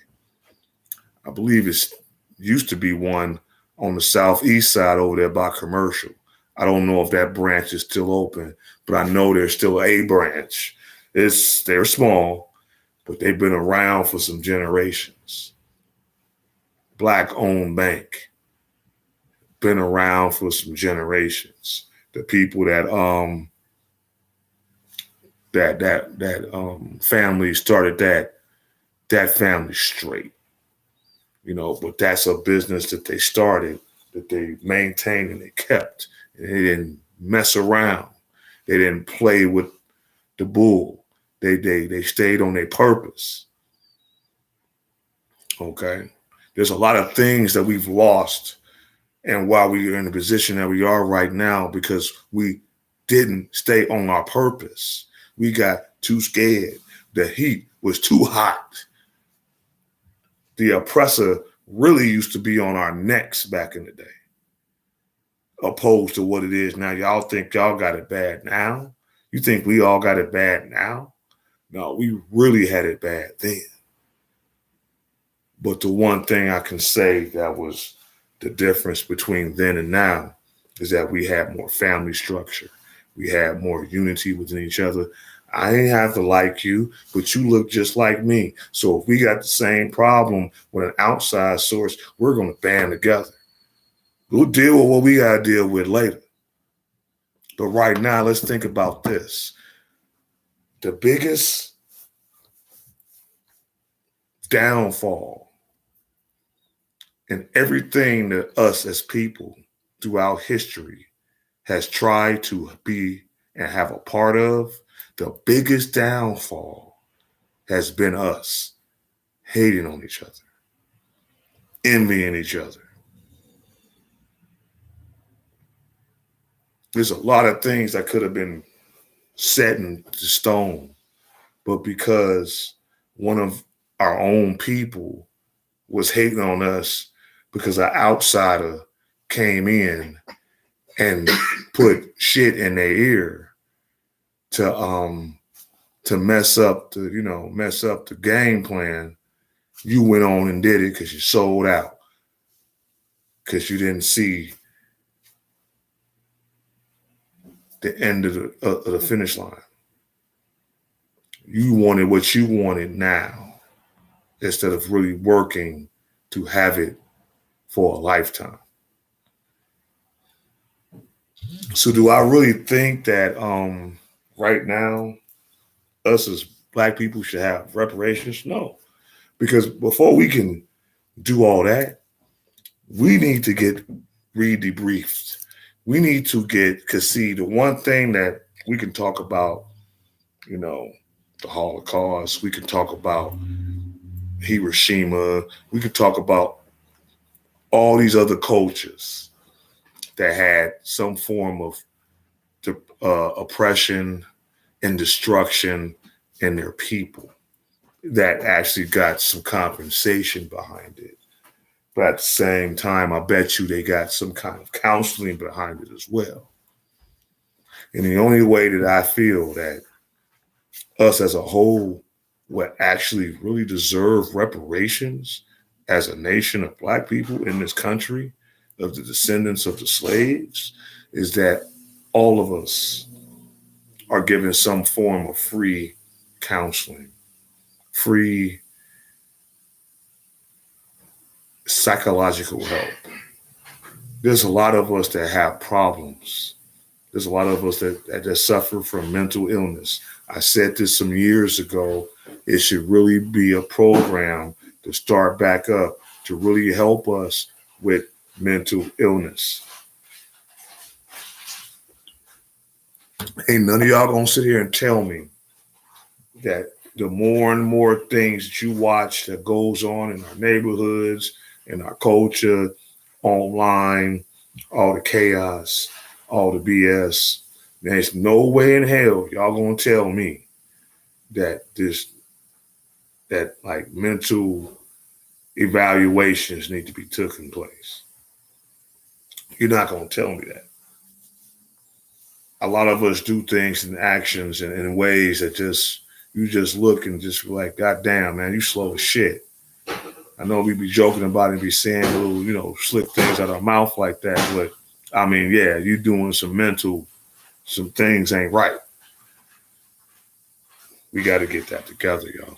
I believe it used to be one on the southeast side over there by Commercial. I don't know if that branch is still open, but I know there's still a branch. They're small, but they've been around for some generations. Black-owned bank. Been around for some generations. The people that family started that family straight. But that's a business that they started, that they maintained and they kept. And they didn't mess around. They didn't play with the bull. They stayed on their purpose. Okay? There's a lot of things that we've lost, and why we are in the position that we are right now, because we didn't stay on our purpose. We got too scared. The heat was too hot. The oppressor really used to be on our necks back in the day, opposed to what it is now. Y'all think y'all got it bad now? You think we all got it bad now? No, we really had it bad then. But the one thing I can say that was the difference between then and now is that we had more family structure. We had more unity within each other. I ain't have to like you, but you look just like me. So if we got the same problem with an outside source, we're going to band together. We'll deal with what we got to deal with later. But right now, let's think about this. The biggest downfall in everything that us as people throughout history has tried to be and have a part of, the biggest downfall has been us hating on each other, envying each other. There's a lot of things that could have been set in stone, but because one of our own people was hating on us because an outsider came in and put shit in their ear to mess up the game plan, you went on and did it because you sold out, because you didn't see the end of the finish line. You wanted what you wanted now instead of really working to have it for a lifetime. So do I really think that right now us as Black people should have reparations? No. Because before we can do all that, we need to get re-debriefed. We need to because see, the one thing that we can talk about, the Holocaust, we can talk about Hiroshima, we can talk about all these other cultures that had some form of oppression and destruction in their people that actually got some compensation behind it. But at the same time, I bet you they got some kind of counseling behind it as well. And the only way that I feel that us as a whole would actually really deserve reparations as a nation of Black people in this country, of the descendants of the slaves, is that all of us are given some form of free counseling, free psychological help. There's a lot of us that have problems. There's a lot of us that suffer from mental illness. I said this some years ago. It should really be a program to start back up to really help us with mental illness. Ain't none of y'all gonna sit here and tell me that the more and more things that you watch that goes on in our neighborhoods, in our culture, online, all the chaos, all the BS. There's no way in hell y'all gonna tell me that like mental evaluations need to be taking place. You're not gonna tell me that. A lot of us do things and actions in ways that you just look and just like, God damn, man, you slow as shit. I know we be joking about it and be saying little, slick things out of our mouth like that, but I mean, yeah, you doing some things ain't right. We got to get that together, y'all.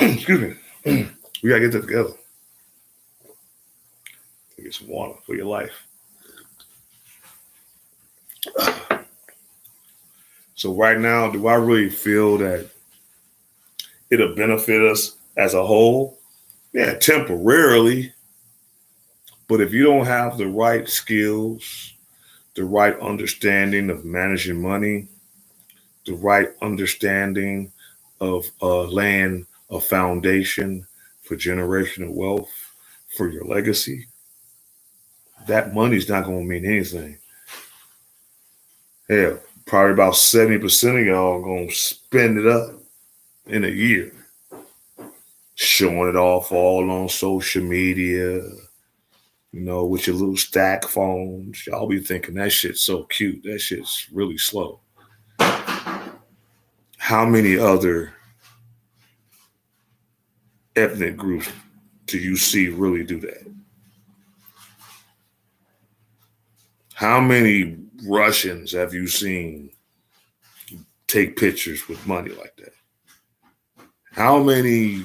Excuse me. We got to get that together. Get some water for your life. So right now, do I really feel that it'll benefit us as a whole? Yeah, temporarily. But if you don't have the right skills, the right understanding of managing money, the right understanding of laying a foundation for generational wealth, for your legacy, that money's not going to mean anything. Hell, probably about 70% of y'all are going to spend it up in a year, showing it off all on social media, with your little stack phones. Y'all be thinking that shit's so cute. That shit's really slow. How many other ethnic groups do you see really do that? How many Russians have you seen take pictures with money like that? How many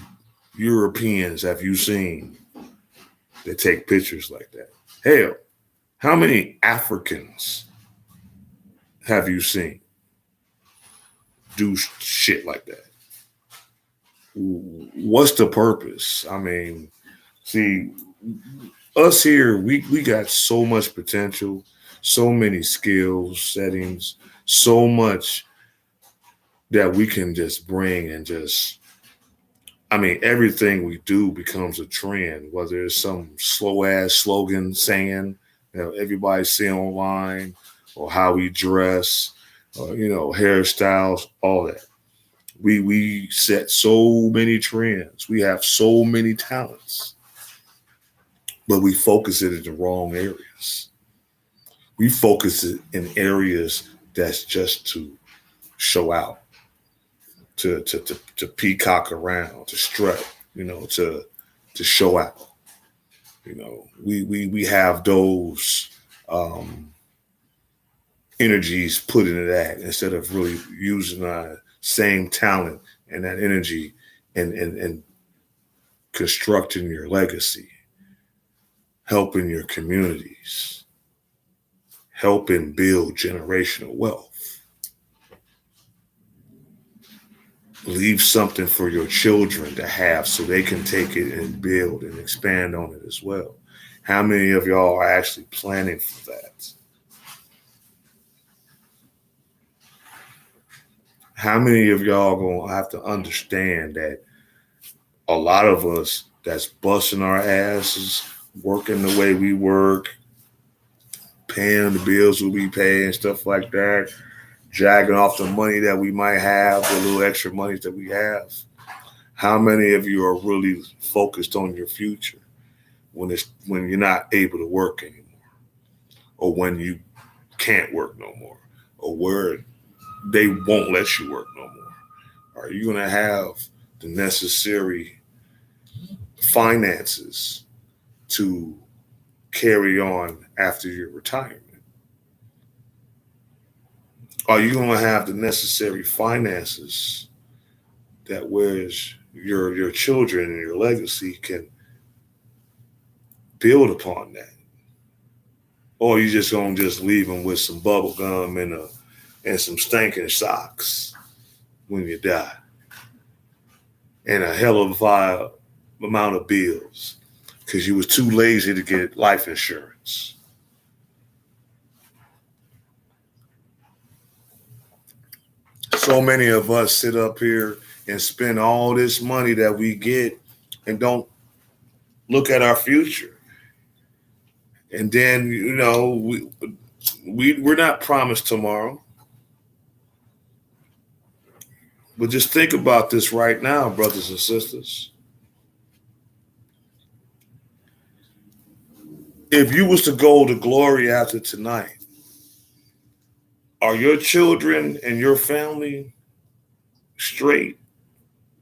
Europeans have you seen that take pictures like that? Hell, how many Africans have you seen do shit like that? What's the purpose? I mean, see, us here, we got so much potential, so many skills, settings, so much that we can just bring and everything we do becomes a trend, whether it's some slow ass slogan saying everybody's seeing online, or how we dress, or, hairstyles, all that. We set so many trends. We have so many talents, but we focus it in the wrong areas. We focus it in areas that's just to show out, to peacock around, to strut, to show out. We have those energies put into that instead of really using our same talent and that energy and constructing your legacy, helping your communities, helping build generational wealth. Leave something for your children to have so they can take it and build and expand on it as well. How many of y'all are actually planning for that? How many of y'all gonna have to understand that a lot of us that's busting our asses, working the way we work, paying the bills we pay and stuff like that, dragging off the money that we might have, the little extra money that we have. How many of you are really focused on your future when you're not able to work anymore, or when you can't work no more, or where they won't let you work no more? Are you going to have the necessary finances to carry on after your retirement? Are you going to have the necessary finances that whereas your children and your legacy can build upon that? Or are you just going to leave them with some bubble gum and some stinking socks when you die, and a hell of a amount of bills because you was too lazy to get life insurance? So many of us sit up here and spend all this money that we get and don't look at our future. And then, you know, we're not promised tomorrow. But just think about this right now, brothers and sisters. If you was to go to glory after tonight, are your children and your family straight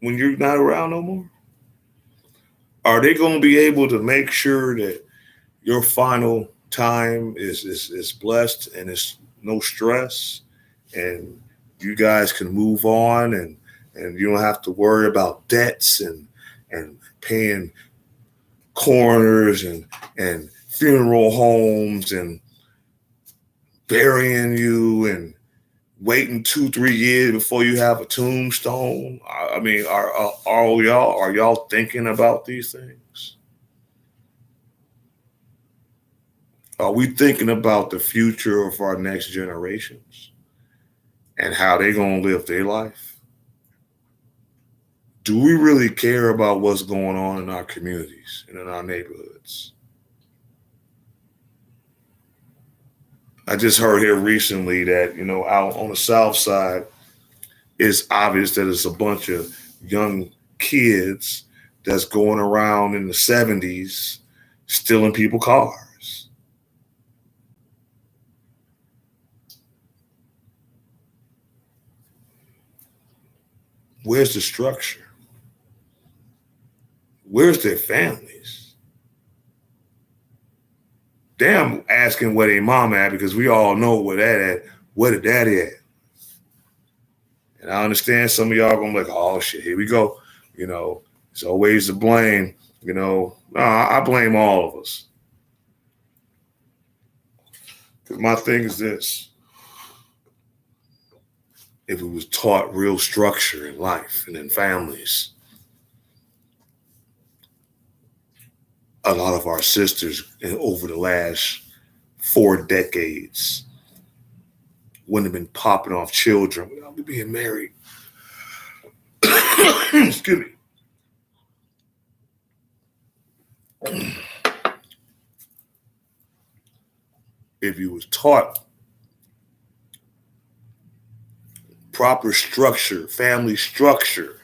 when you're not around no more? Are they going to be able to make sure that your final time is blessed and it's no stress and you guys can move on and you don't have to worry about debts and paying coroners and funeral homes and burying you and waiting 2-3 years before you have a tombstone? I mean, are y'all thinking about these things? Are we thinking about the future of our next generations and how they're going to live their life? Do we really care about what's going on in our communities and in our neighborhoods? I just heard here recently that, you know, out on the South Side, it's obvious that it's a bunch of young kids that's going around in the 70s stealing people's cars. Where's the structure? Where's their families? Damn, asking where their mom at, because we all know where that at, where the daddy at. And I understand some of y'all gonna be like, oh shit, here we go. You know, it's always the blame. You know, I blame all of us. Because my thing is this. If we was taught real structure in life and in families, a lot of our sisters over the last 4 decades wouldn't have been popping off children without being married. Excuse me. If you was taught proper structure, family structure,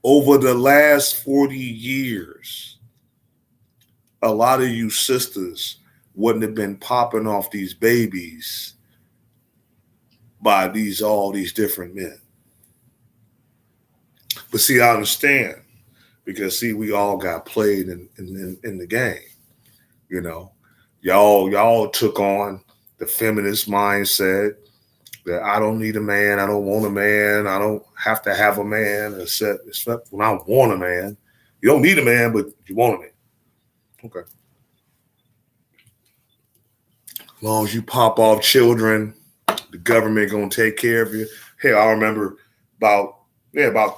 over the last 40 years, a lot of you sisters wouldn't have been popping off these babies by all these different men. But see, I understand, because see, we all got played in the game. You know, y'all took on the feminist mindset that I don't need a man, I don't want a man, I don't have to have a man except when I want a man. You don't need a man, but you want a man. Okay. As long as you pop off children, the government gonna take care of you. Hell, I remember about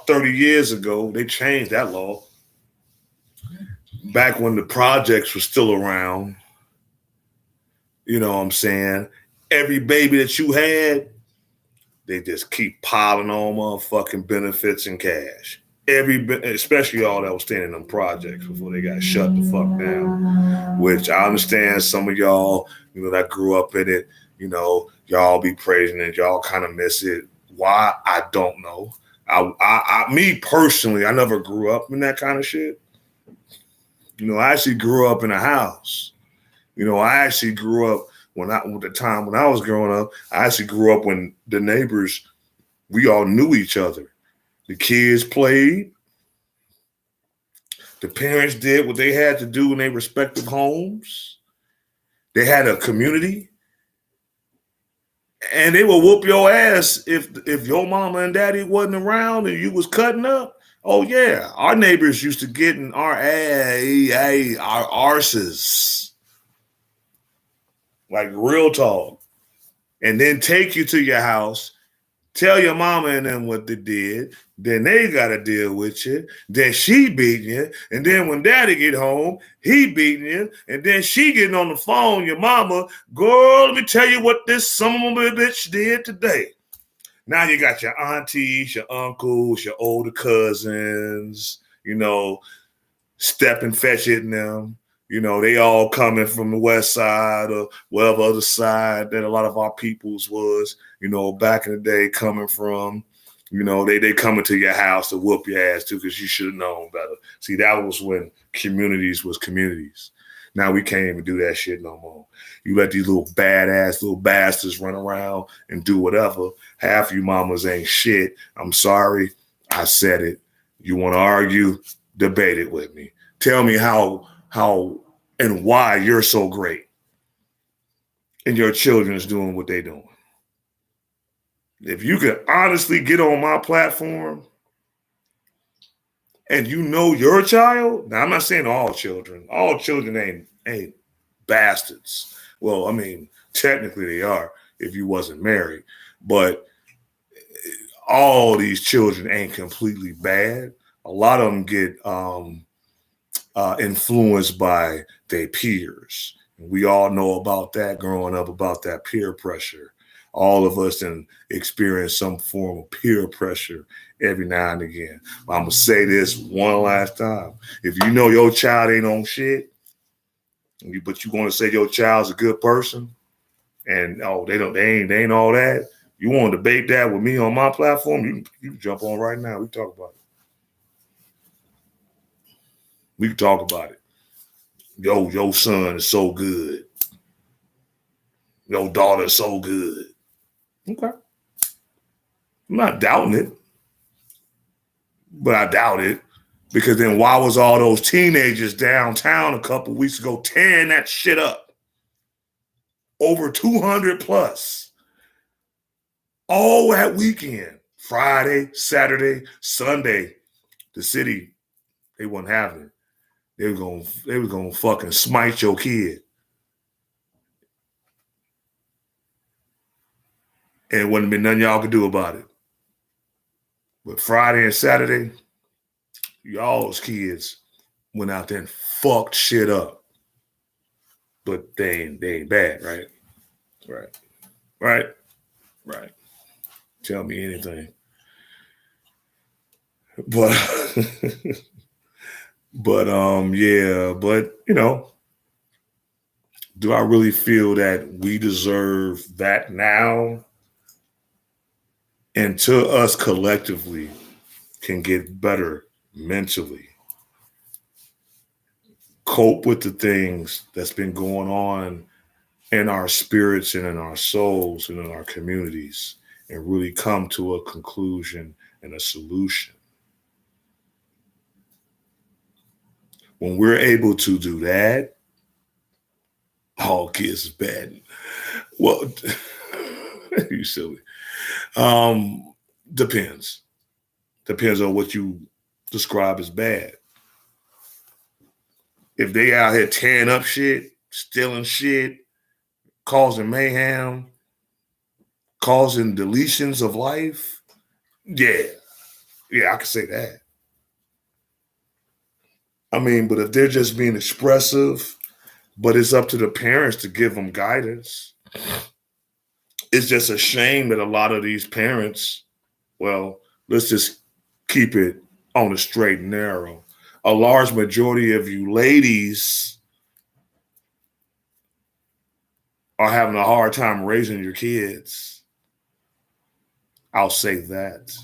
30 years ago, they changed that law. Back when the projects were still around, you know what I'm saying? Every baby that you had, they just keep piling on motherfucking benefits and cash. Especially all that was staying in them projects before they got shut the fuck down. Which I understand some of y'all, you know, that grew up in it, you know, y'all be praising it, y'all kind of miss it. Why? I don't know. Me personally, I never grew up in that kind of shit. You know, I actually grew up in a house. You know, I actually grew up when I was growing up, I actually grew up when the neighbors, we all knew each other. The kids played. The parents did what they had to do in their respective homes. They had a community. And they will whoop your ass if your mama and daddy wasn't around and you was cutting up. Oh yeah, our neighbors used to get in our arses. Like real talk. And then take you to your house, tell your mama and them what they did, then they got to deal with you, then she beating you, and then when daddy get home, he beating you, and then she getting on the phone, your mama, girl, let me tell you what this son of a bitch did today. Now you got your aunties, your uncles, your older cousins, you know, Step and Fetch hitting them. You know, they all coming from the west side or whatever other side that a lot of our peoples was, you know, back in the day coming from. You know, they coming to your house to whoop your ass too because you should have known better. See, that was when communities was communities. Now we can't even do that shit no more. You let these little badass little bastards run around and do whatever. Half you mamas ain't shit. I'm sorry. I said it. You want to argue? Debate it with me. Tell me how and why you're so great and your children is doing what they're doing. If you could honestly get on my platform and you know your child, now I'm not saying all children ain't bastards. Well, I mean, technically they are if you wasn't married, but all these children ain't completely bad. A lot of them get influenced by their peers. We all know about that growing up, about that peer pressure. All of us then experience some form of peer pressure every now and again. But I'm gonna say this one last time: if you know your child ain't on shit, but you want to say your child's a good person, and they ain't all that. You want to debate that with me on my platform? You can jump on right now. We can talk about it. We can talk about it. Your son is so good. Your daughter is so good. Okay. I'm not doubting it. But I doubt it. Because then why was all those teenagers downtown a couple weeks ago tearing that shit up? Over 200 plus. All that weekend. Friday, Saturday, Sunday. The city, they wasn't having it. They were gonna fucking smite your kid. And it wouldn't been nothing y'all could do about it. But Friday and Saturday, y'all's kids went out there and fucked shit up. But they ain't bad, right? Right. Tell me anything. But yeah, but you know, do I really feel that we deserve that now? Until us collectively can get better mentally, cope with the things that's been going on in our spirits and in our souls and in our communities, and really come to a conclusion and a solution. When we're able to do that, all kids is bad. Well, you silly. Depends. Depends on what you describe as bad. If they out here tearing up shit, stealing shit, causing mayhem, causing deletions of life, yeah, I can say that. I mean, but if they're just being expressive, but it's up to the parents to give them guidance. It's just a shame that a lot of these parents, well, let's just keep it on the straight and narrow. A large majority of you ladies are having a hard time raising your kids. I'll say that.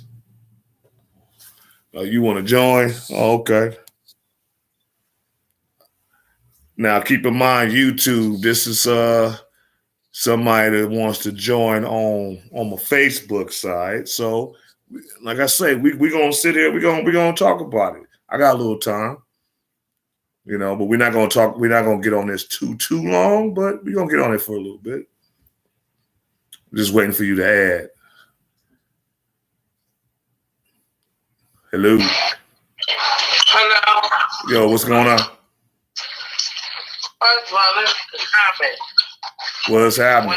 You want to join? Oh, okay. Now, keep in mind, YouTube, this is somebody that wants to join on my Facebook side. So, like I say, we're going to sit here. We're going to talk about it. I got a little time, you know, but we're not going to talk. We're not going to get on this too long, but we're going to get on it for a little bit. Just waiting for you to add. Hello. Yo, what's going on? What's happening?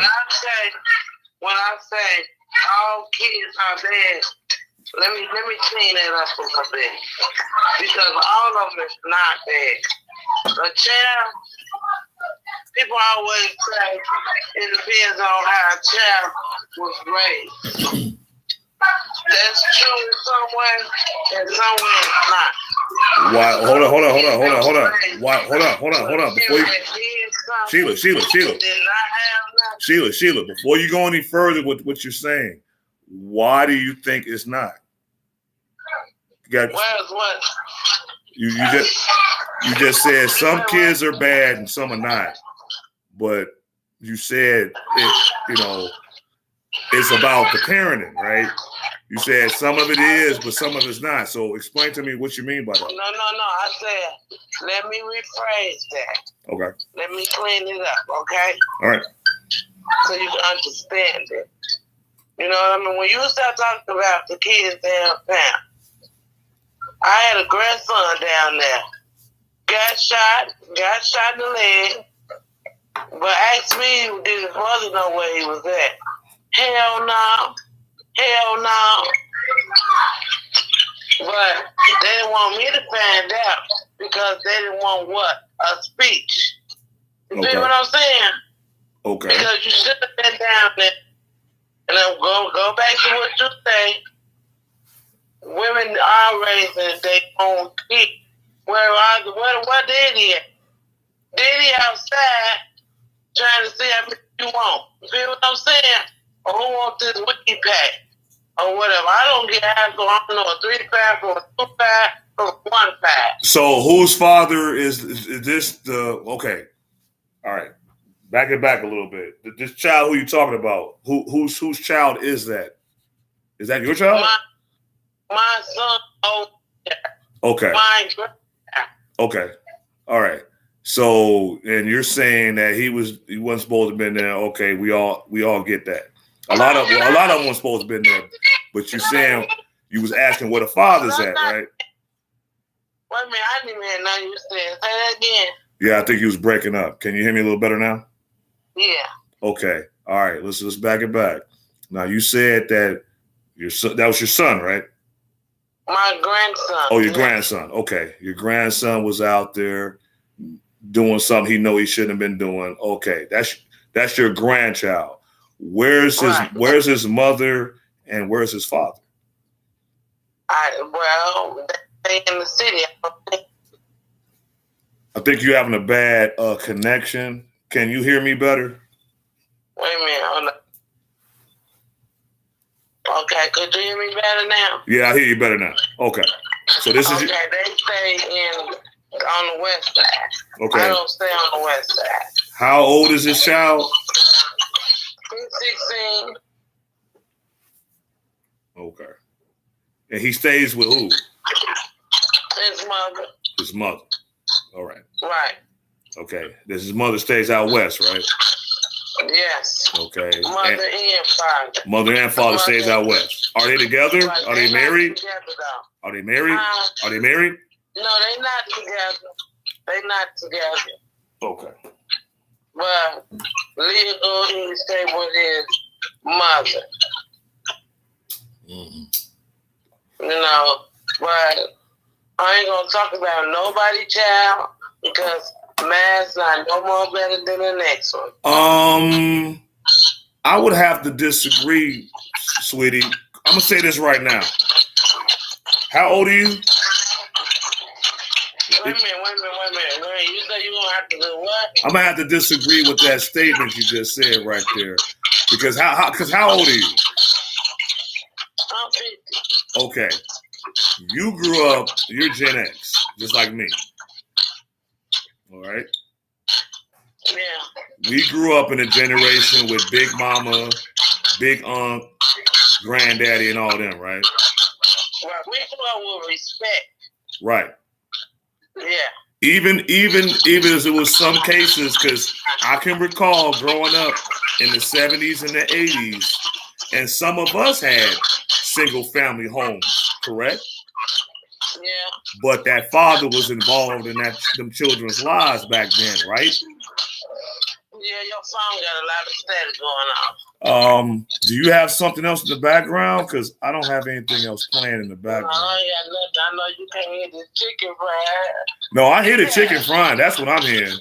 When I say all kids are bad, let me clean that up a little bit, because all of them is not bad. A child, people always say it depends on how a child was raised. That's true in some way, and some way it's not. Why? Hold on. Why? Hold on. Before you, Sheila, before you go any further with what you're saying, why do you think it's not? What? You just said some kids are bad and some are not, but you said it's about the parenting, right? You said some of it is, but some of it's not. So explain to me what you mean by that. No. I said, let me rephrase that. Okay. Let me clean it up, okay? All right. So you can understand it. You know what I mean? When you start talking about the kids downtown, I had a grandson down there. Got shot in the leg. But asked me, did his mother know where he was at? Hell no. But they didn't want me to find out because they didn't want what? A speech. You see what I'm saying? Okay. Because you should have been down there. And then go back to what you say. Women are raising their own kids. What did he at? Did he outside trying to see how many you want? You feel what I'm saying? Or who wants this wiki pack? Or whatever. I don't get half, so I don't know, a 3-5 or a 2-5 or a 1-5. So whose father is this okay. All right. Back it back a little bit. This child who you talking about, whose child is that? Is that your child? My son. Okay. Okay. All right. So, and you're saying that he wasn't supposed to have been there. Okay, we all get that. A lot of them weren't supposed to have been there. But you're saying you was asking where the father's at, right? Wait a minute, I didn't even know you said. Say that again. Yeah, I think you was breaking up. Can you hear me a little better now? Yeah. Okay. All right. Let's back it back. Now you said that that was your son, right? My grandson. Oh, your grandson. Okay. Your grandson was out there doing something he know he shouldn't have been doing. Okay. That's your grandchild. Where's his mother and where's his father? They in the city. I think you're having a bad connection. Can you hear me better? Wait a minute. Hold on. Okay, could you hear me better now? Yeah, I hear you better now. Okay. So this is. Okay, they stay on the west side. Okay. I don't stay on the west side. How old is this child? He's 16. Okay. And he stays with who? His mother. His mother. All right. Right. Okay. His mother stays out west, right? Yes. Okay. Mother and father. Mother and father stays out west. Are they together? Right. Are they married? Together, Are they married? Are they married? No, they're not together. They're not together. Okay. But legal, he stay with his mother. Mm-hmm. You know, but I ain't gonna talk about nobody child because man's not no more better than the next one. I would have to disagree, sweetie. I'm gonna say this right now. How old are you? Wait a minute. You say you're gonna have to do what? I'm gonna have to disagree with that statement you just said right there. Because how old are you? I'm 50. Okay. You grew up, you're Gen X, just like me. All right? Yeah. We grew up in a generation with Big Mama, Big Aunt, Granddaddy, and all them, right? Right. We grew up with respect. Right. Yeah. Even as it was some cases, because I can recall growing up in the 70s and the 80s, and some of us had single family homes, correct? Yeah. But that father was involved in them children's lives back then, right? Yeah, your phone got a lot of static going on. Do you have something else in the background? Because I don't have anything else playing in the background. No, I know you can't hear the chicken fry. No, I hear the chicken frying. That's what I'm hearing.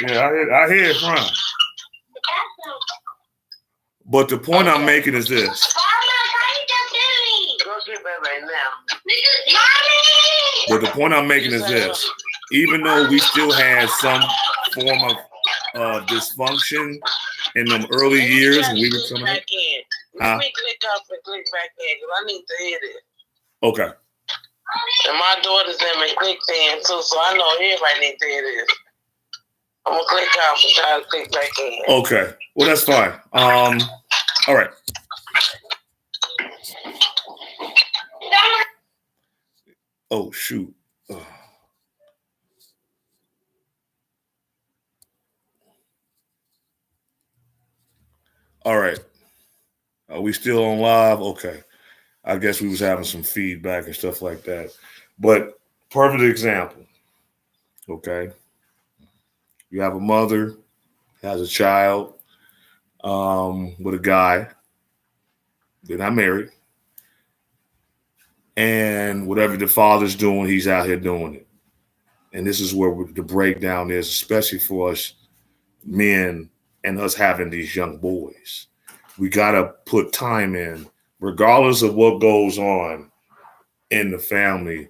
Yeah, I hear it frying. But the point I'm making is this. right now. But the point I'm making is this. Even though we still had some form of dysfunction in them early years when we were coming up. Let me click up and click back in because I need to hear this. Okay. And my daughter's in my click in too, so I know everybody needs to hear this. I'm gonna click out and try to click back in. Okay. Well, that's fine. All right. Oh shoot. All right. Are we still on live? Okay. I guess we was having some feedback and stuff like that. But perfect example. Okay. You have a mother, has a child, with a guy. They're not married. And whatever the father's doing, he's out here doing it. And this is where the breakdown is, especially for us men and us having these young boys. We got to put time in, regardless of what goes on in the family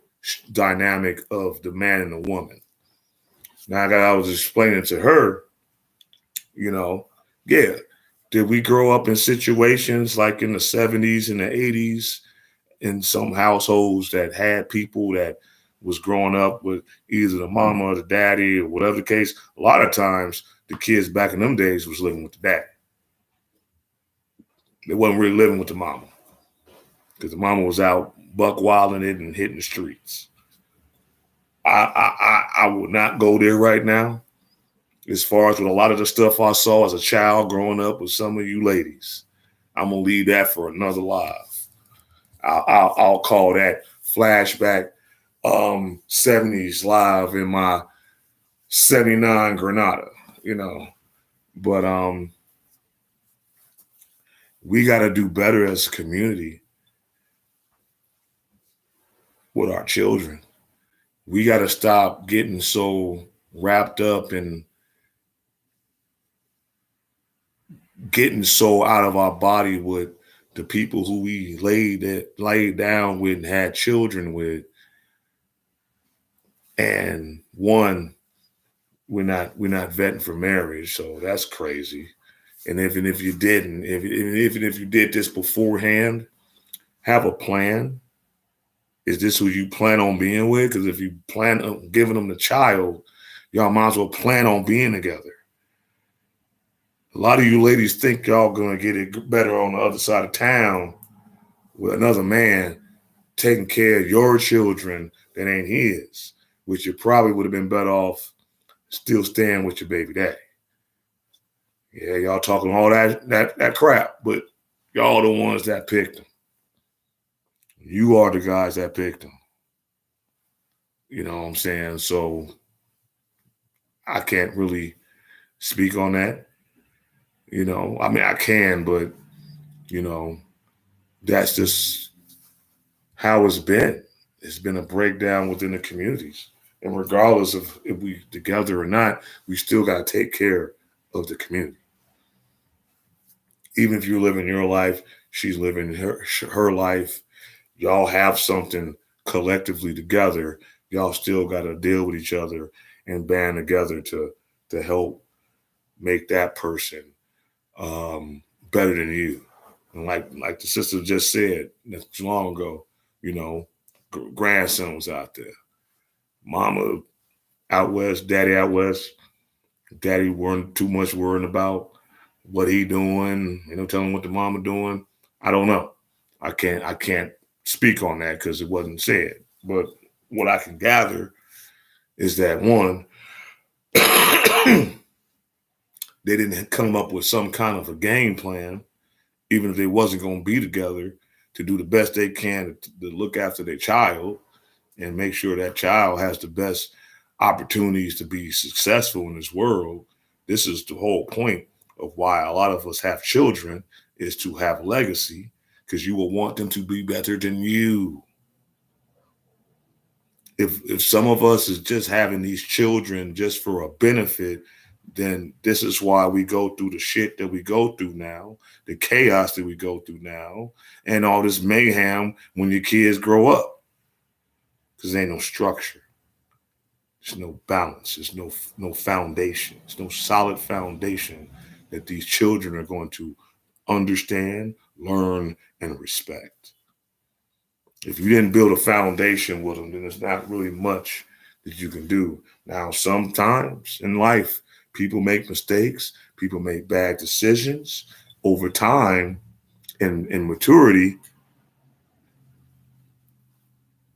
dynamic of the man and the woman. Now, I was explaining to her, yeah, did we grow up in situations like in the 70s and the 80s in some households that had people that was growing up with either the mama or the daddy or whatever the case? A lot of times the kids back in them days was living with the dad. They wasn't really living with the mama because the mama was out buck wilding it and hitting the streets. I would not go there right now. As far as with a lot of the stuff I saw as a child growing up with some of you ladies, I'm gonna leave that for another live. I'll call that flashback 70s live in my 79 Granada, But we got to do better as a community with our children. We got to stop getting so wrapped up in getting so out of our body with the people who we laid down with and had children with. And one, we're not vetting for marriage, so that's crazy. And even if you didn't, even if you did this beforehand, have a plan. Is this who you plan on being with? Because if you plan on giving them the child, y'all might as well plan on being together. A lot of you ladies think y'all gonna get it better on the other side of town with another man taking care of your children that ain't his, which you probably would have been better off still staying with your baby daddy. Yeah, y'all talking all that crap, but y'all the ones that picked them. You are the guys that picked them. You know what I'm saying? So I can't really speak on that. I mean, I can, but, that's just how it's been. It's been a breakdown within the communities. And regardless of if we together or not, we still got to take care of the community. Even if you're living your life, she's living her life, y'all have something collectively together, y'all still got to deal with each other and band together to help make that person better than you. And like the sister just said not too long ago, grandson was out there. Mama out west, daddy out west. Daddy weren't too much worrying about what he doing, telling what the mama doing. I don't know. I can't speak on that because it wasn't said. But what I can gather is that one, they didn't come up with some kind of a game plan, even if they wasn't going to be together, to do the best they can to look after their child and make sure that child has the best opportunities to be successful in this world. This is the whole point of why a lot of us have children, is to have legacy, because you will want them to be better than you. If some of us is just having these children just for a benefit, then this is why we go through the shit that we go through now, the chaos that we go through now, and all this mayhem when your kids grow up. Because there ain't no structure. There's no balance. There's no foundation. There's no solid foundation that these children are going to understand, learn, and respect. If you didn't build a foundation with them, then there's not really much that you can do. Now, sometimes in life, people make mistakes. People make bad decisions. Over time, in maturity,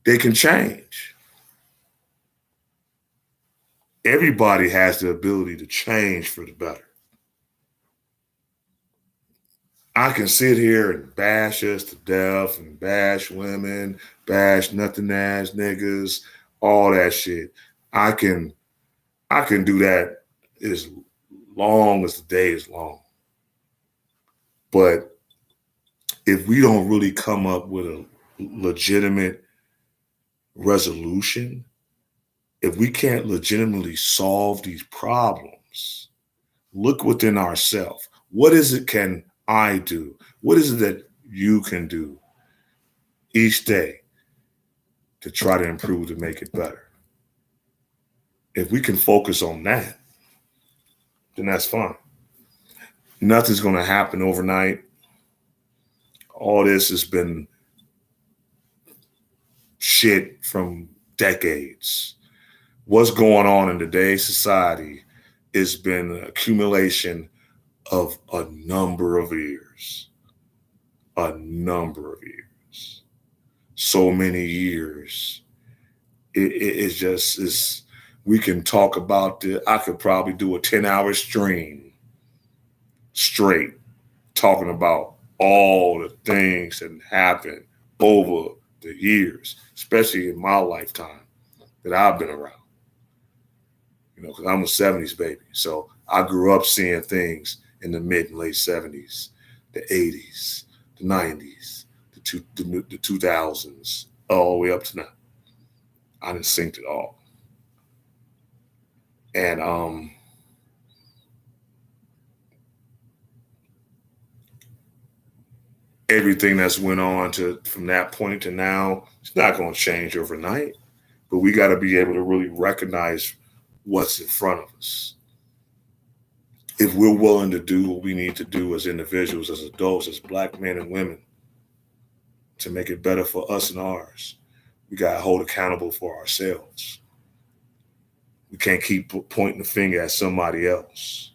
they can change. Everybody has the ability to change for the better. I can sit here and bash us to death and bash women, bash nothing ass niggas, all that shit. I can do that as long as the day is long. But if we don't really come up with a legitimate resolution, if we can't legitimately solve these problems, look within ourselves. What is it can I do? What is it that you can do each day to try to improve, to make it better? If we can focus on that, then that's fine. Nothing's going to happen overnight. All this has been shit from decades. What's going on in today's society has been an accumulation of a number of years. A number of years. So many years. It's just, we can talk about it. I could probably do a 10-hour stream straight talking about all the things that happened over the years, especially in my lifetime that I've been around. You know, because I'm a 70s baby. So I grew up seeing things in the mid and late 70s, the 80s, the 90s, the 2000s, all the way up to now. I didn't seen it all. And everything that's went on from that point to now, it's not going to change overnight. But we got to be able to really recognize what's in front of us. If we're willing to do what we need to do as individuals, as adults, as Black men and women, to make it better for us and ours, we got to hold accountable for ourselves. We can't keep pointing the finger at somebody else.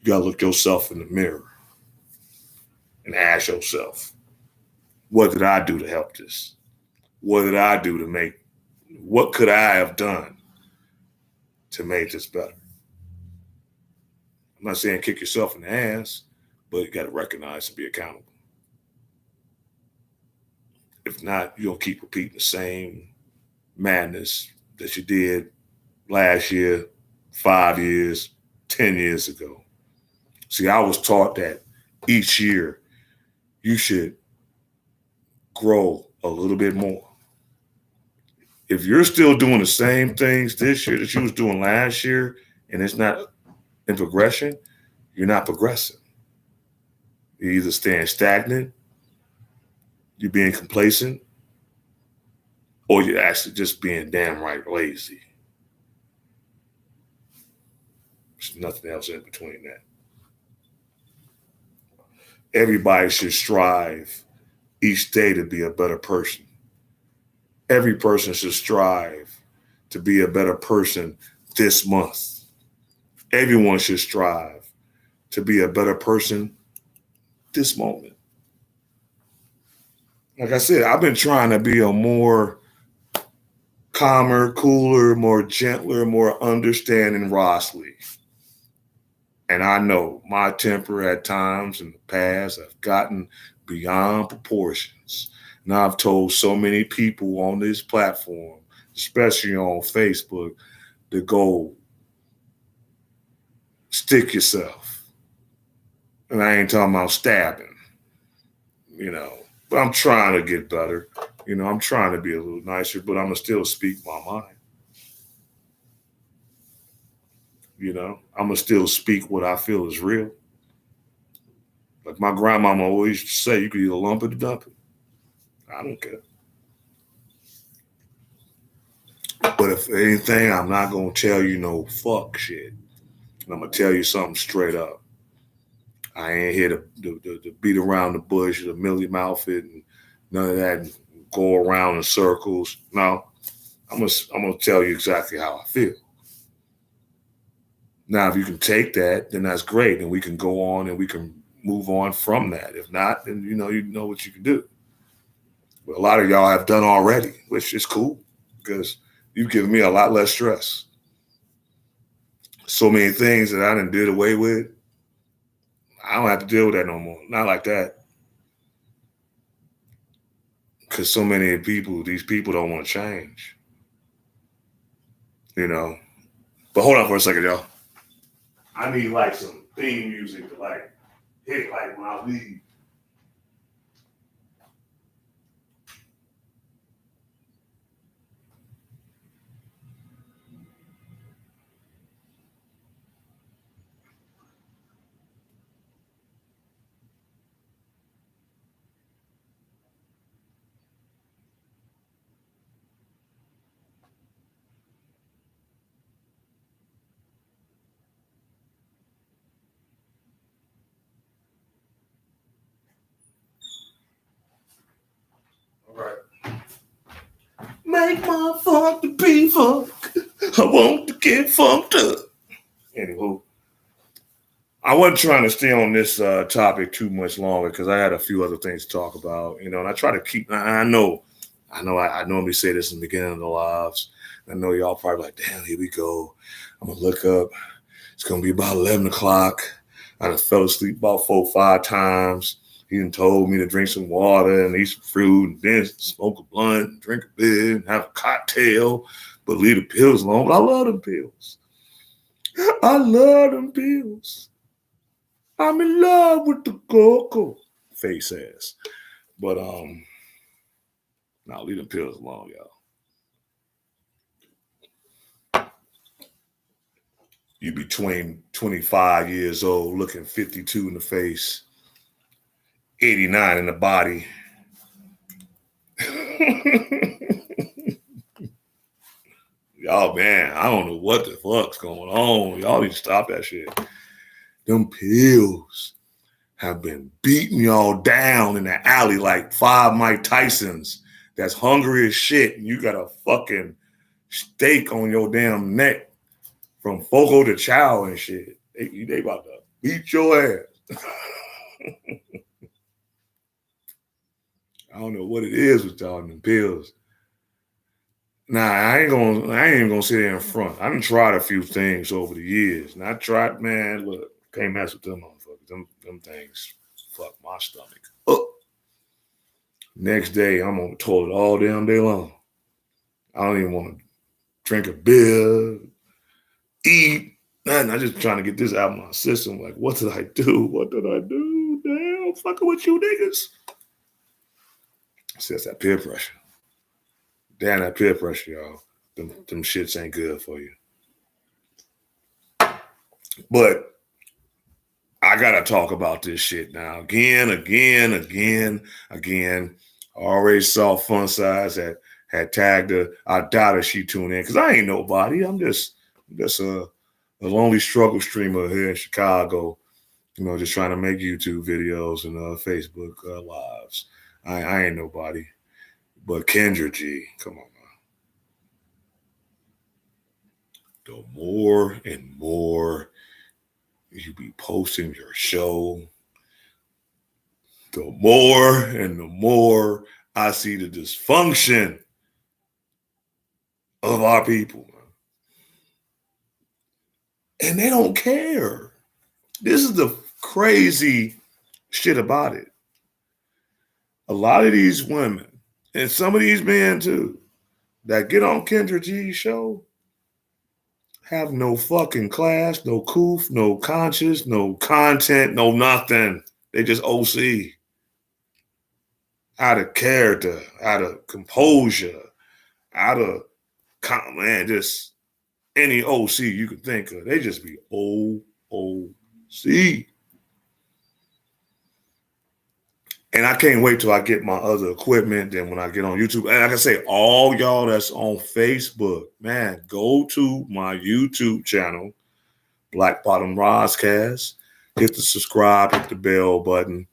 You got to look yourself in the mirror and ask yourself, what did I do to help this? What did I do to make, what could I have done to make this better? I'm not saying kick yourself in the ass, but you got to recognize and be accountable. If not, you're going to keep repeating the same madness that you did last year, 5 years, 10 years ago. See, I was taught that each year you should grow a little bit more. If you're still doing the same things this year that you was doing last year and it's not in progression, you're not progressing. You're either staying stagnant, you're being complacent, or you're actually just being damn right lazy. There's nothing else in between that. Everybody should strive each day to be a better person. Every person should strive to be a better person this month. Everyone should strive to be a better person this moment. Like I said, I've been trying to be a more calmer, cooler, more gentler, more understanding Rossley. And I know my temper at times in the past have gotten beyond proportions. And I've told so many people on this platform, especially on Facebook, to go stick yourself. And I ain't talking about stabbing, you know, but I'm trying to get better. You know, I'm trying to be a little nicer, but I'm going to still speak my mind. You know, I'm gonna still speak what I feel is real. Like my grandmama always used to say, you can either lump it or dump it. I don't care. But if anything, I'm not gonna tell you no fuck shit. And I'm gonna tell you something straight up. I ain't here to beat around the bush, the Millie mouth it, and none of that. And go around in circles. No, I'm gonna tell you exactly how I feel. Now, if you can take that, then that's great, and we can go on and we can move on from that. If not, then you know what you can do. But a lot of y'all have done already, which is cool because you've given me a lot less stress. So many things that I done did away with, I don't have to deal with that no more. Not like that. Because so many people, these people don't want to change. You know. But hold on for a second, y'all. I need like some theme music to like hit like when I leave. All right. Make my funk to be funk. I want to get funked up. Anywho, I wasn't trying to stay on this topic too much longer because I had a few other things to talk about, and I try to keep. I normally say this in the beginning of the lives. I know y'all probably like, damn, here we go. I'm gonna look up. It's gonna be about 11 o'clock. I done fell asleep about 4 or 5 times. He done told me to drink some water and eat some fruit and then smoke a blunt, drink a beer, and have a cocktail, but leave the pills alone. But I love them pills. I love them pills. I'm in love with the cocoa. Face ass. But now leave them pills alone, y'all. You between 25 years old, looking 52 in the face, 89 in the body. Y'all, man, I don't know what the fuck's going on. Y'all need to stop that shit. Them pills have been beating y'all down in the alley like 5 Mike Tysons that's hungry as shit, and you got a fucking steak on your damn neck from Fogo de Chao and shit. They about to beat your ass. I don't know what it is with y'all and them pills. Nah, I ain't even gonna sit there in front. I done tried a few things over the years. And I tried, man, look, can't mess with them motherfuckers. Them things fuck my stomach up. Next day, I'm on the toilet all damn day long. I don't even want to drink a beer, eat, nothing. I'm just trying to get this out of my system. Like, what did I do? What did I do? Damn, fucking with you niggas. See, that's that peer pressure. Damn, that peer pressure, y'all. Them shits ain't good for you. But I gotta talk about this shit now. Again. I already saw Fun Size had tagged her. I doubt if she tuned in because I ain't nobody. I'm just a lonely struggle streamer here in Chicago. Just trying to make YouTube videos and Facebook lives. I ain't nobody. But Kendra G, come on, man. The more and more you be posting your show, the more and the more I see the dysfunction of our people. And they don't care. This is the crazy shit about it. A lot of these women, and some of these men too, that get on Kendra G's show have no fucking class, no coof, no conscience, no content, no nothing. They just OC. Out of character, out of composure, out of, man, just any OC you could think of. They just be OC. And I can't wait till I get my other equipment. Then when I get on YouTube, and like I say, all y'all that's on Facebook, man, go to my YouTube channel, Black Bottom Roscast. Hit the subscribe, hit the bell button.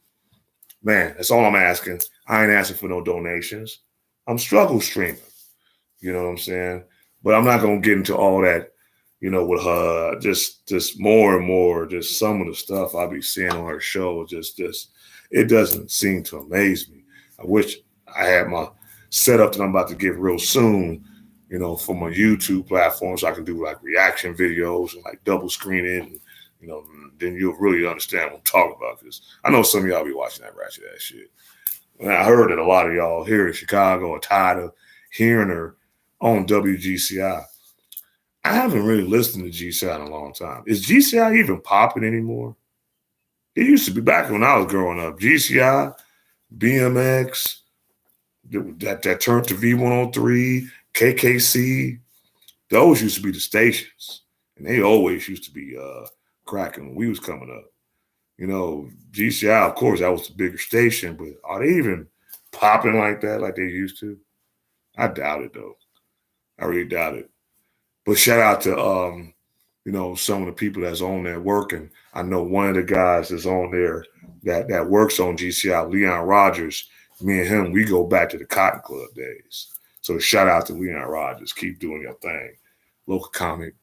Man, that's all I'm asking. I ain't asking for no donations. I'm struggle streaming. You know what I'm saying? But I'm not gonna get into all that, with her. Just more and more, just some of the stuff I be seeing on her show, just it doesn't seem to amaze me. I wish I had my setup that I'm about to get real soon, for my YouTube platform, so I can do like reaction videos and like double screen it, and, then you'll really understand what I'm talking about. Because I know some of y'all be watching that ratchet ass shit. And I heard that a lot of y'all here in Chicago are tired of hearing her on WGCI. I haven't really listened to GCI in a long time. Is GCI even popping anymore? It used to be back when I was growing up. GCI, BMX, that turned to V103, KKC, those used to be the stations. And they always used to be cracking when we was coming up. GCI, of course, that was the bigger station, but are they even popping like that like they used to? I doubt it, though. I really doubt it. But shout out to, some of the people that's on there working. I know one of the guys that's on there that works on GCI, Leon Rogers. Me and him, we go back to the Cotton Club days. So shout out to Leon Rogers. Keep doing your thing. Local comic,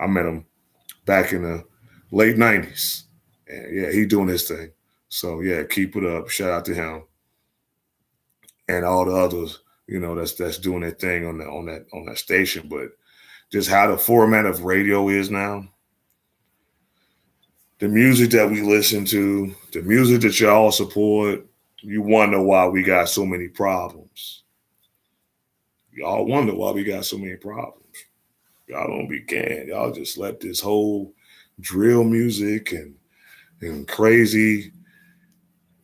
I met him back in the late 90s. And yeah, he doing his thing. So yeah, keep it up. Shout out to him. And all the others, that's doing their thing on that station. But just how the format of radio is now, the music that we listen to, the music that y'all support, you wonder why we got so many problems. Y'all wonder why we got so many problems. Y'all don't be canned. Y'all just let this whole drill music and crazy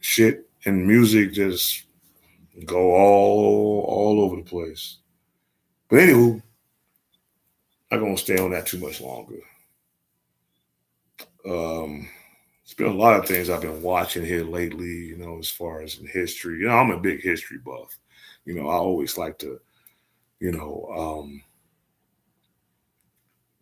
shit and music just go all over the place. But anywho, I'm not gonna stay on that too much longer. It's been a lot of things I've been watching here lately, as far as in history. I'm a big history buff. I always like to,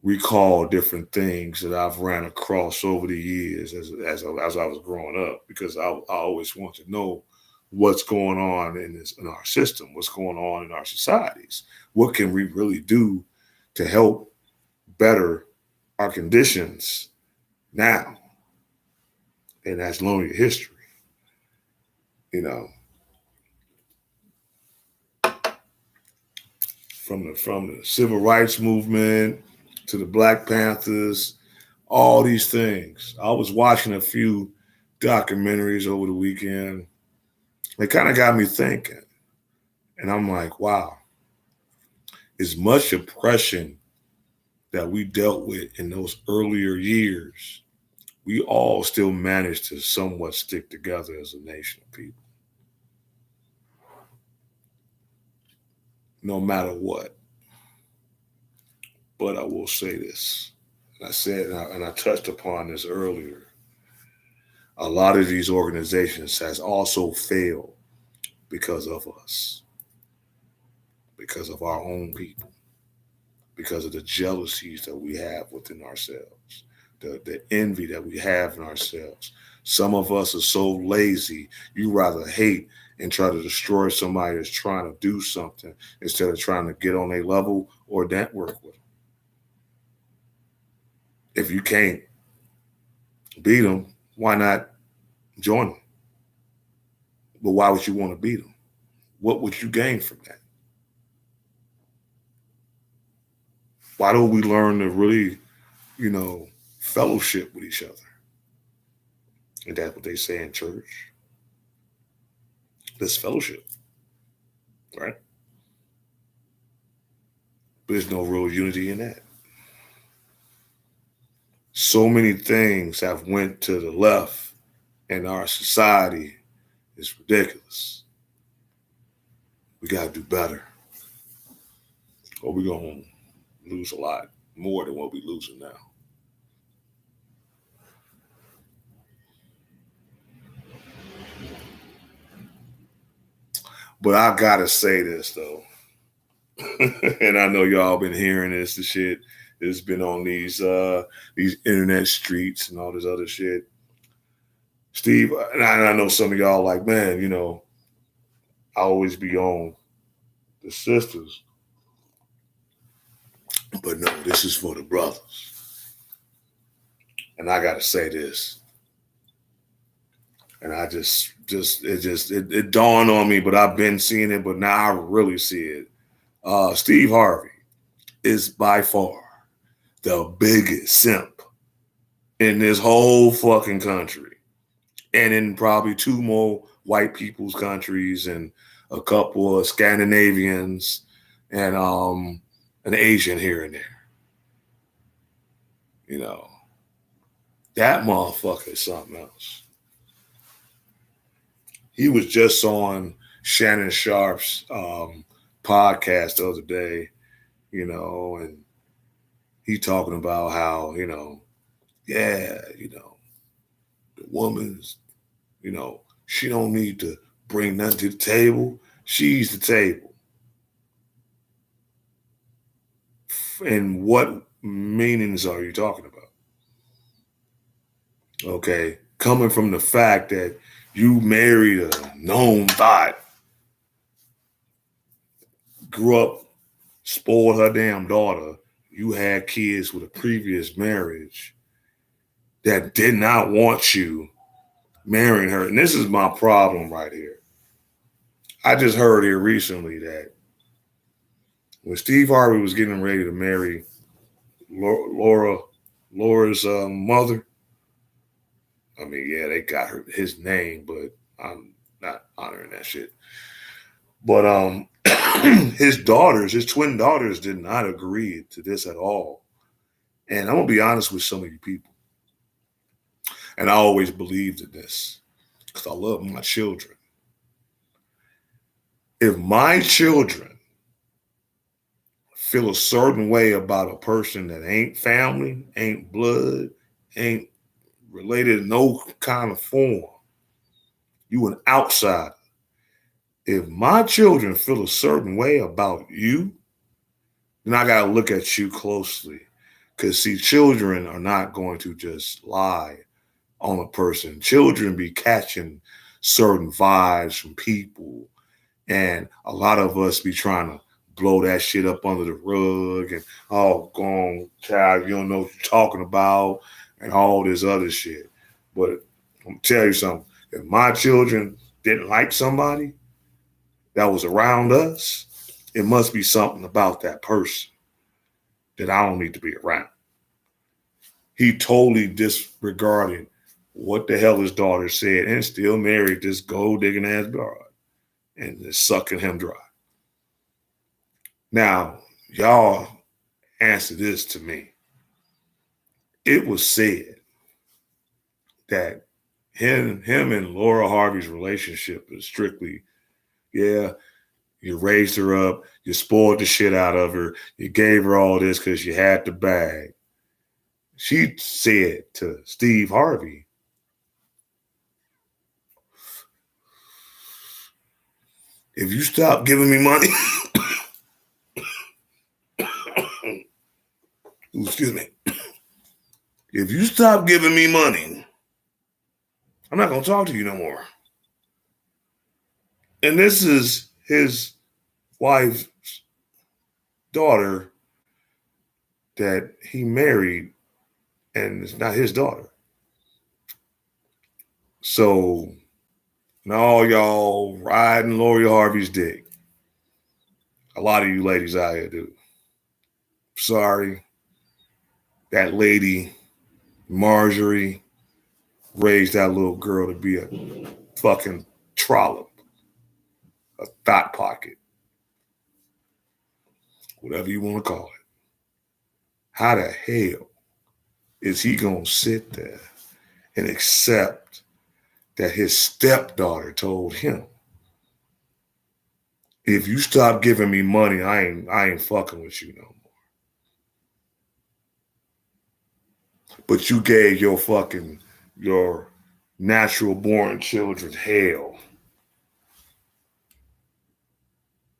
recall different things that I've ran across over the years as I was growing up, because I always want to know what's going on in our system, what's going on in our societies. What can we really do to help better our conditions now? And that's learning your history, from the civil rights movement to the Black Panthers, all these things. I was watching a few documentaries over the weekend. They kind of got me thinking. And I'm like, wow, as much oppression that we dealt with in those earlier years, we all still managed to somewhat stick together as a nation of people. No matter what. But I will say this. I said, and I touched upon this earlier. A lot of these organizations has also failed because of us, because of our own people, because of the jealousies that we have within ourselves, the envy that we have in ourselves. Some of us are so lazy, you rather hate and try to destroy somebody that's trying to do something instead of trying to get on a level or network with them. If you can't beat them, why not join them? But why would you want to beat them? What would you gain from that? Why don't we learn to really, fellowship with each other? And that's what they say in church. This fellowship, right? But there's no real unity in that. So many things have went to the left in our society. It's ridiculous. We got to do better, or we're going to lose a lot. more than what we're losing now. But I gotta say this though, and I know y'all been hearing this. The shit that's been on these internet streets and all this other shit. Steve, and I know some of y'all like, man, you know, I always be on the sisters, but no, this is for the brothers. And I gotta say this, and I it dawned on me, but I've been seeing it, but now I really see it. Steve Harvey is by far the biggest simp in this whole fucking country, and in probably two more white people's countries and a couple of Scandinavians and an Asian here and there. You know, that motherfucker is something else. He was just on Shannon Sharp's podcast the other day, you know, and he talking about how, you know, yeah, you know, the woman's, you know, she don't need to bring nothing to the table. She's the table. And what meanings are you talking about? Okay, coming from the fact that you married a known thought, grew up, spoiled her damn daughter, you had kids with a previous marriage that did not want you marrying her. And this is my problem right here. I just heard here recently that when Steve Harvey was getting ready to marry Laura's mother, I mean, yeah, they got his name, but I'm not honoring that shit. But his twin daughters did not agree to this at all. And I'm going to be honest with some of you people. And I always believed in this because I love my children. If my children feel a certain way about a person that ain't family, ain't blood, ain't related in no kind of form, you an outsider. If my children feel a certain way about you, then I got to look at you closely. Because, see, children are not going to just lie on a person. Children be catching certain vibes from people. And a lot of us be trying to blow that shit up under the rug and, oh, go on, child, you don't know what you're talking about and all this other shit. But I'm going to tell you something. If my children didn't like somebody that was around us, it must be something about that person that I don't need to be around. He totally disregarded what the hell his daughter said and still married this gold digging ass broad and is sucking him dry. Now, y'all answer this to me. It was said that him and Laura Harvey's relationship is strictly, yeah, you raised her up, you spoiled the shit out of her, you gave her all this because you had the bag. She said to Steve Harvey, if you stop giving me money, excuse me, if you stop giving me money, I'm not going to talk to you no more. And this is his wife's daughter that he married, and it's not his daughter. So now y'all riding Lori Harvey's dick. A lot of you ladies out here do. Sorry. That lady, Marjorie, raised that little girl to be a fucking trollop, a thought pocket, whatever you want to call it. How the hell is he going to sit there and accept that his stepdaughter told him, if you stop giving me money, I ain't fucking with you no more? But you gave your natural born children hell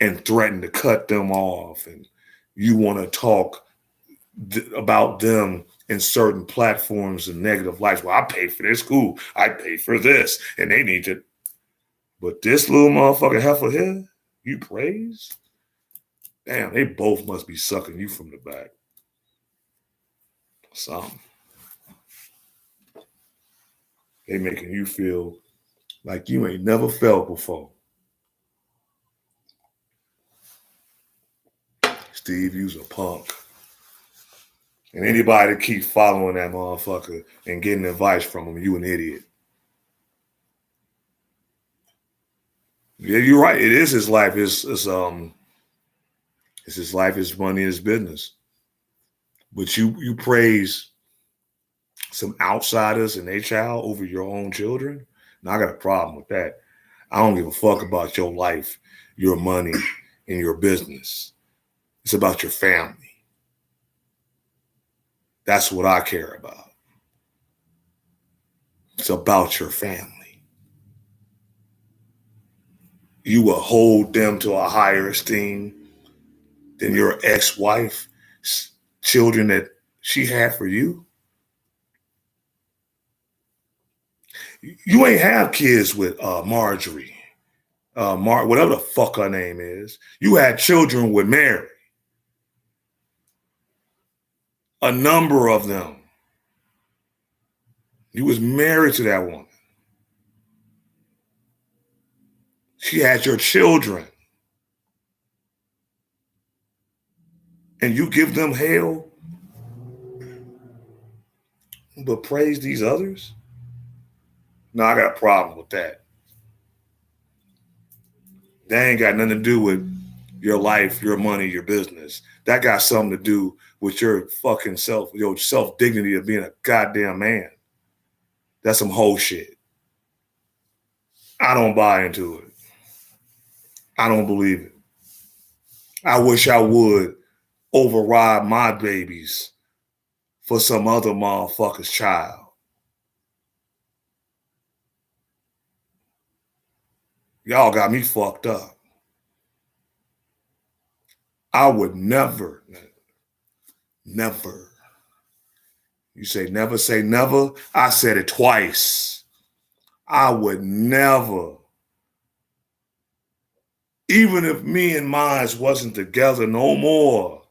and threatened to cut them off. And you want to talk about them in certain platforms and negative lights. Well, I paid for their school. I paid for this. And they need to. But this little motherfucking heifer here, you praise? Damn, they both must be sucking you from the back. Something. They making you feel like you ain't never felt before. Steve, you's a punk. And anybody that keeps following that motherfucker and getting advice from him, you an idiot. Yeah, you're right. It is his life. It's his life, his money, his business. But you praise some outsiders and their child over your own children. Now I got a problem with that. I don't give a fuck about your life, your money, and your business. It's about your family. That's what I care about. It's about your family. You will hold them to a higher esteem than your ex-wife's children that she had for you. You ain't have kids with Marjorie, whatever the fuck her name is. You had children with Mary. A number of them. You was married to that woman. She had your children. And you give them hell, but praise these others? No, I got a problem with that. That ain't got nothing to do with your life, your money, your business. That got something to do with your fucking your self-dignity of being a goddamn man. That's some whole shit. I don't buy into it. I don't believe it. I wish I would override my babies for some other motherfucker's child. Y'all got me fucked up. I would never. You say never say never. I said it twice. I would never. Even if me and mine wasn't together no more.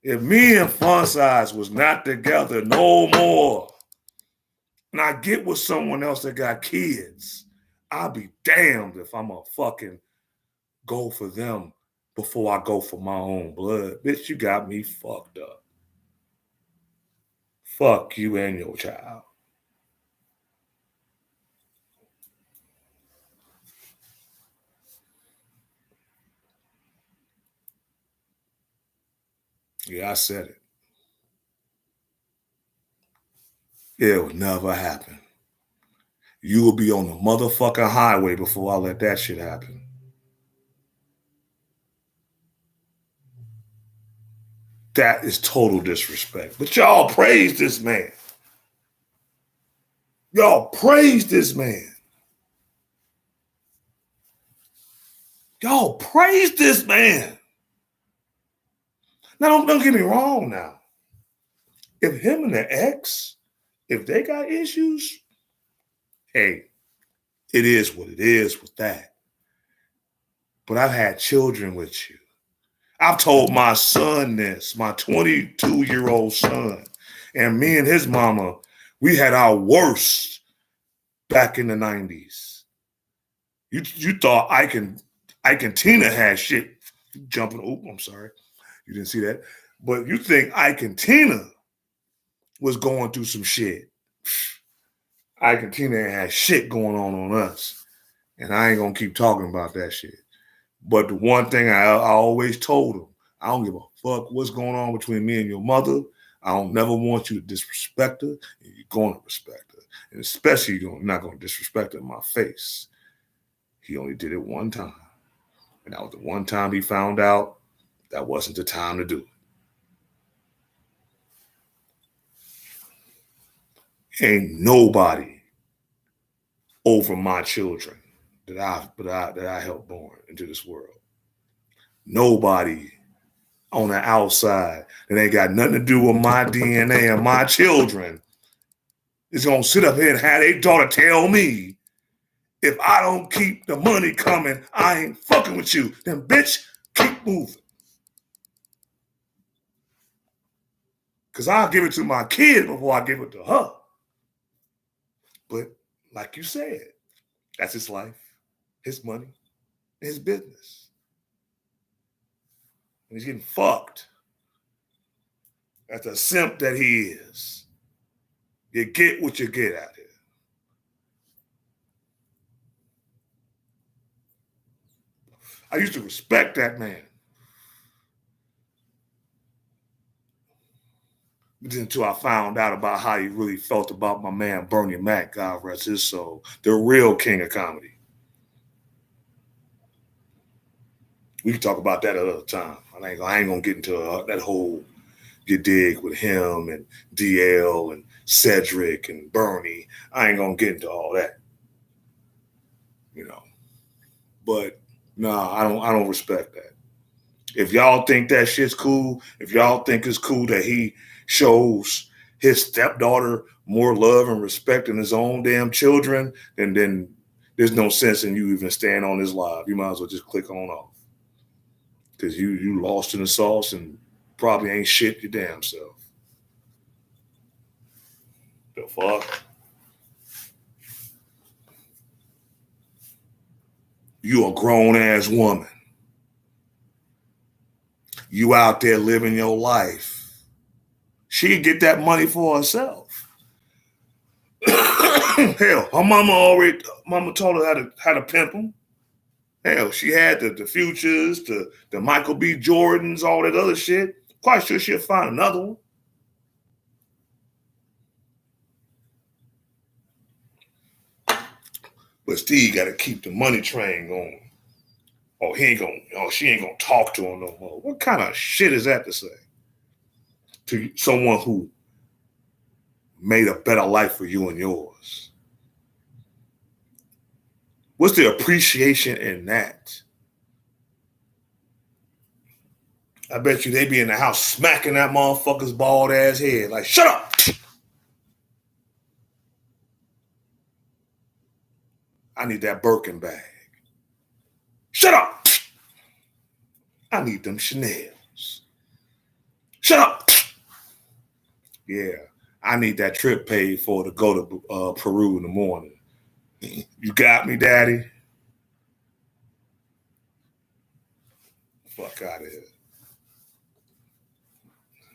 If me and Fun Size was not together no more. And I get with someone else that got kids. I'll be damned if I'm a fucking go for them before I go for my own blood. Bitch, you got me fucked up. Fuck you and your child. Yeah, I said it. It will never happen. You will be on the motherfucking highway before I let that shit happen. That is total disrespect. But y'all praise this man. Y'all praise this man. Y'all praise this man. Now, don't get me wrong now. If him and the ex, if they got issues, hey, it is what it is with that. But I've had children with you. I've told my son this, my 22-year-old son, and me and his mama, we had our worst back in the 90s. You thought Ike and Tina had shit jumping. Oh, I'm sorry. You didn't see that. But you think Ike and Tina was going through some shit. Ike and Tina had shit going on us. And I ain't going to keep talking about that shit. But the one thing I always told them, I don't give a fuck what's going on between me and your mother. I don't never want you to disrespect her. And you're going to respect her. And especially you're not going to disrespect her in my face. He only did it one time. And that was the one time he found out that wasn't the time to do it. Ain't nobody over my children that I helped born into this world. Nobody on the outside that ain't got nothing to do with my DNA and my children is gonna sit up here and have their daughter tell me, if I don't keep the money coming, I ain't fucking with you. Then bitch, keep moving. Cause I'll give it to my kid before I give it to her. But like you said, that's his life, his money, his business. And he's getting fucked. That's a simp that he is. You get what you get out here. I used to respect that man. Until I found out about how he really felt about my man Bernie Mac, God rest his soul, the real king of comedy. We can talk about that another time. I ain't gonna get into that whole, you dig, with him and DL and Cedric and Bernie. I ain't gonna get into all that, you know. But nah, I don't respect that. If y'all think that shit's cool, if y'all think it's cool that he shows his stepdaughter more love and respect than his own damn children, then there's no sense in you even staying on this live. You might as well just click on off. Because you lost in the sauce and probably ain't shit your damn self. The fuck? You a grown ass woman. You out there living your life. She can get that money for herself. Hell, her mama told her how to pimp him. Hell, she had the Futures, the Michael B. Jordans, all that other shit. Quite sure she'll find another one. But Steve got to keep the money train going. She ain't gonna talk to him no more. What kind of shit is that to say? To someone who made a better life for you and yours. What's the appreciation in that? I bet you they be in the house smacking that motherfucker's bald ass head. Like, shut up! I need that Birkin bag. Shut up! I need them Chanels. Shut up! Yeah, I need that trip paid for to go to Peru in the morning. You got me, daddy? Fuck out of here.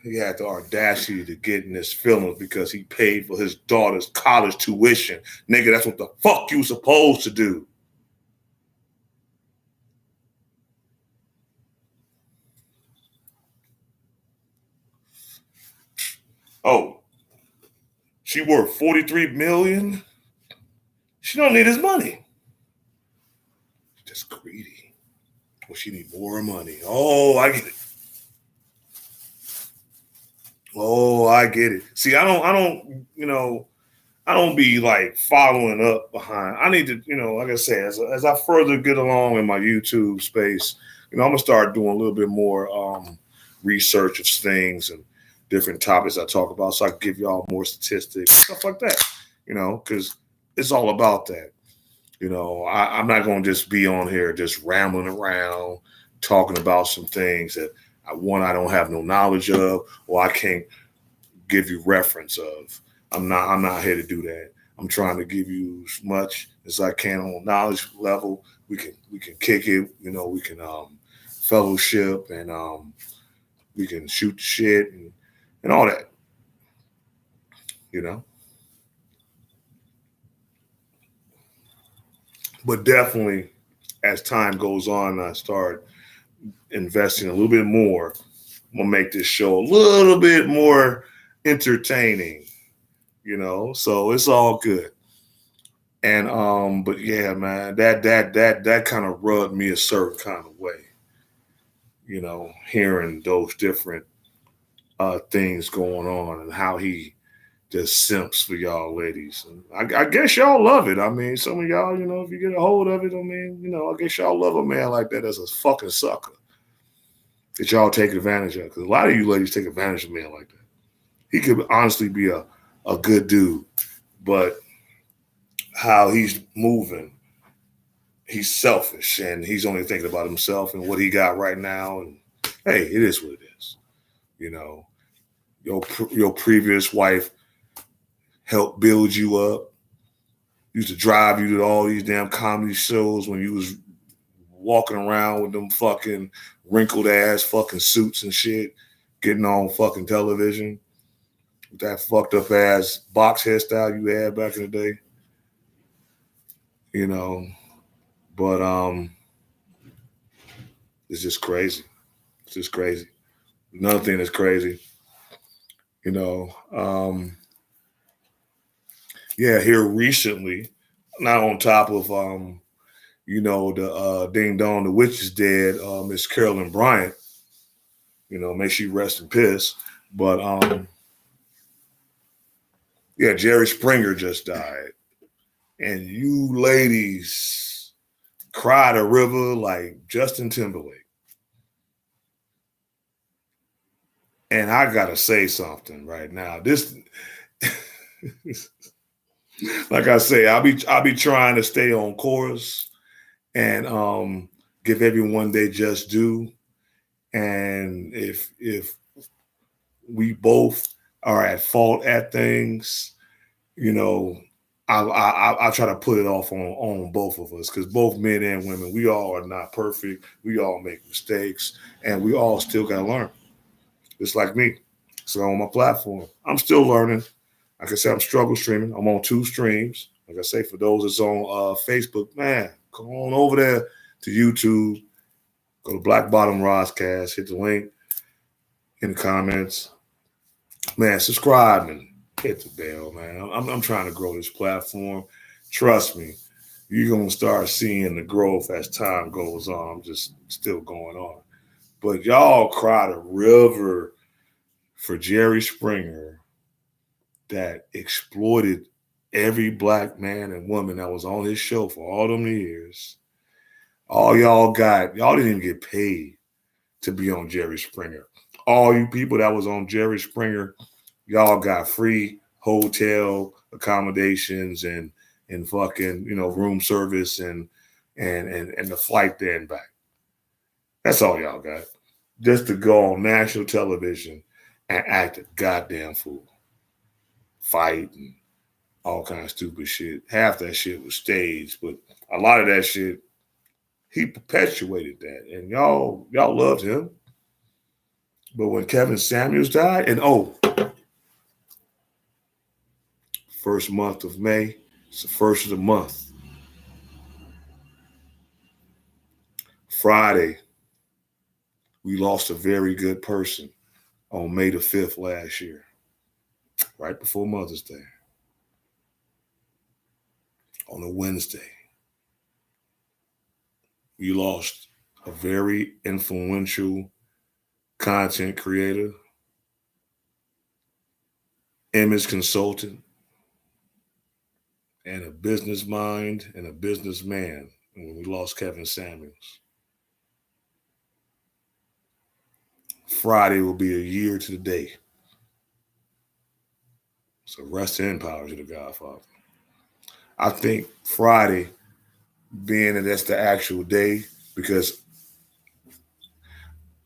He had the audacity to get in his feelings because he paid for his daughter's college tuition. Nigga, that's what the fuck you supposed to do. Oh, she worth $43 million? She don't need his money. She's just greedy. Well, she need more money. Oh, I get it. Oh, I get it. See, I don't be like following up behind. I need to, like I said, as I further get along in my YouTube space, I'm gonna start doing a little bit more research of things and different topics I talk about, so I can give y'all more statistics, stuff like that. Because it's all about that. I'm not gonna just be on here just rambling around talking about some things that I don't have no knowledge of, or I can't give you reference of. I'm not here to do that. I'm trying to give you as much as I can on knowledge level. We can kick it, we can fellowship, and we can shoot the shit and all that. But definitely as time goes on, I start investing a little bit more. I'm gonna make this show a little bit more entertaining, so it's all good. And but yeah, man, that kind of rubbed me a certain kind of way, hearing those different things going on and how he just simps for y'all ladies. And I guess y'all love it. I mean, some of y'all, if you get a hold of it, I mean, I guess y'all love a man like that as a fucking sucker that y'all take advantage of. Because a lot of you ladies take advantage of a man like that. He could honestly be a good dude, but how he's moving, he's selfish and he's only thinking about himself and what he got right now. And hey, it is what it is. Your previous wife helped build you up, used to drive you to all these damn comedy shows when you was walking around with them fucking wrinkled ass fucking suits and shit, getting on fucking television with that fucked up ass box hairstyle you had back in the day. But it's just crazy. It's just crazy. Another thing that's crazy, here recently, not on top of the ding dong, the witch is dead, Miss Carolyn Bryant, may she rest in peace. But Jerry Springer just died. And you ladies cried a river like Justin Timberlake. And I gotta say something right now. This like I say, I'll be trying to stay on course and give everyone they just due. And if we both are at fault at things, I try to put it off on both of us, because both men and women, we all are not perfect. We all make mistakes, and we all still gotta learn. Just like me. So on my platform, I'm still learning. Like I said, I'm struggle streaming. I'm on 2 streams. Like I say, for those that's on Facebook, man, come on over there to YouTube. Go to Black Bottom Roscast. Hit the link in the comments. Man, subscribe and hit the bell, man. I'm trying to grow this platform. Trust me, you're going to start seeing the growth as time goes on. I'm just still going on. But y'all cried a river for Jerry Springer that exploited every black man and woman that was on his show for all them years. All y'all didn't even get paid to be on Jerry Springer. All you people that was on Jerry Springer, y'all got free hotel accommodations and fucking, room service and the flight there and back. That's all y'all got. Just to go on national television and act a goddamn fool. Fight and all kinds of stupid shit. Half that shit was staged, but a lot of that shit, he perpetuated that. And y'all loved him. But when Kevin Samuels died, and first month of May, it's the first of the month. Friday, we lost a very good person on May the 5th last year, right before Mother's Day, on a Wednesday. We lost a very influential content creator, image consultant, and a business mind and a businessman when we lost Kevin Samuels. Friday will be a year to the day. So rest in power to the Godfather. I think Friday, being that that's the actual day, because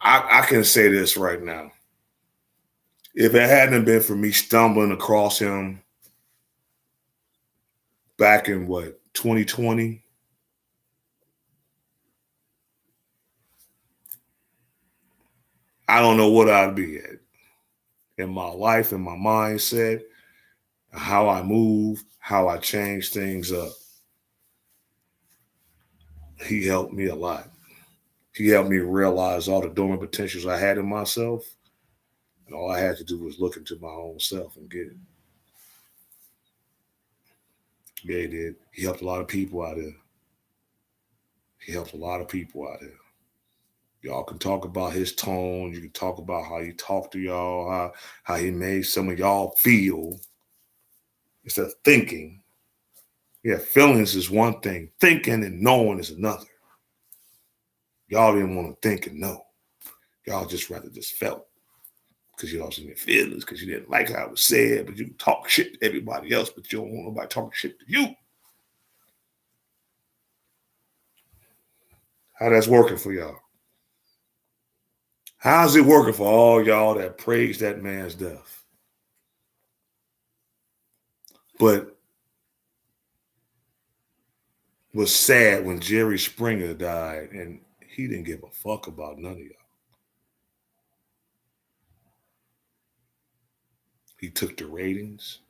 I can say this right now. If it hadn't been for me stumbling across him back in 2020, I don't know what I'd be at in my life, in my mindset, how I move, how I change things up. He helped me a lot. He helped me realize all the dormant potentials I had in myself. And all I had to do was look into my own self and get it. Yeah, he did. He helped a lot of people out there. Y'all can talk about his tone. You can talk about how he talked to y'all, how he made some of y'all feel. instead of thinking. Yeah, feelings is one thing. Thinking and knowing is another. Y'all didn't want to think and know. Y'all just rather just felt. Because you lost in your feelings, because you didn't like how it was said, but you talk shit to everybody else, but you don't want nobody talking shit to you. How that's working for y'all? How's it working for all y'all that praise that man's death? But was sad when Jerry Springer died, and he didn't give a fuck about none of y'all. He took the ratings.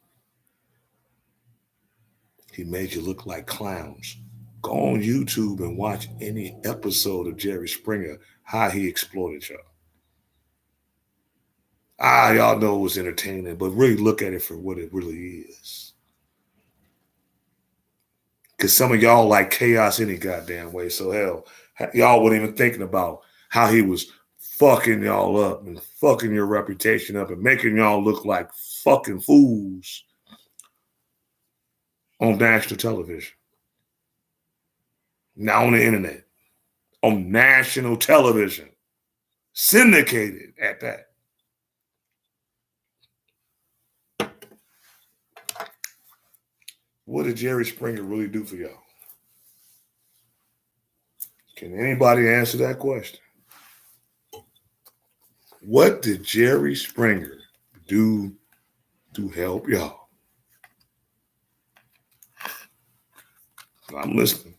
He made you look like clowns. Go on YouTube and watch any episode of Jerry Springer, how he exploited y'all. Y'all know it was entertaining, but really look at it for what it really is. Because some of y'all like chaos any goddamn way. So hell, y'all wasn't even thinking about how he was fucking y'all up and fucking your reputation up and making y'all look like fucking fools on national television. Now on the internet. On national television. Syndicated at that. What did Jerry Springer really do for y'all? Can anybody answer that question? What did Jerry Springer do to help y'all? I'm listening.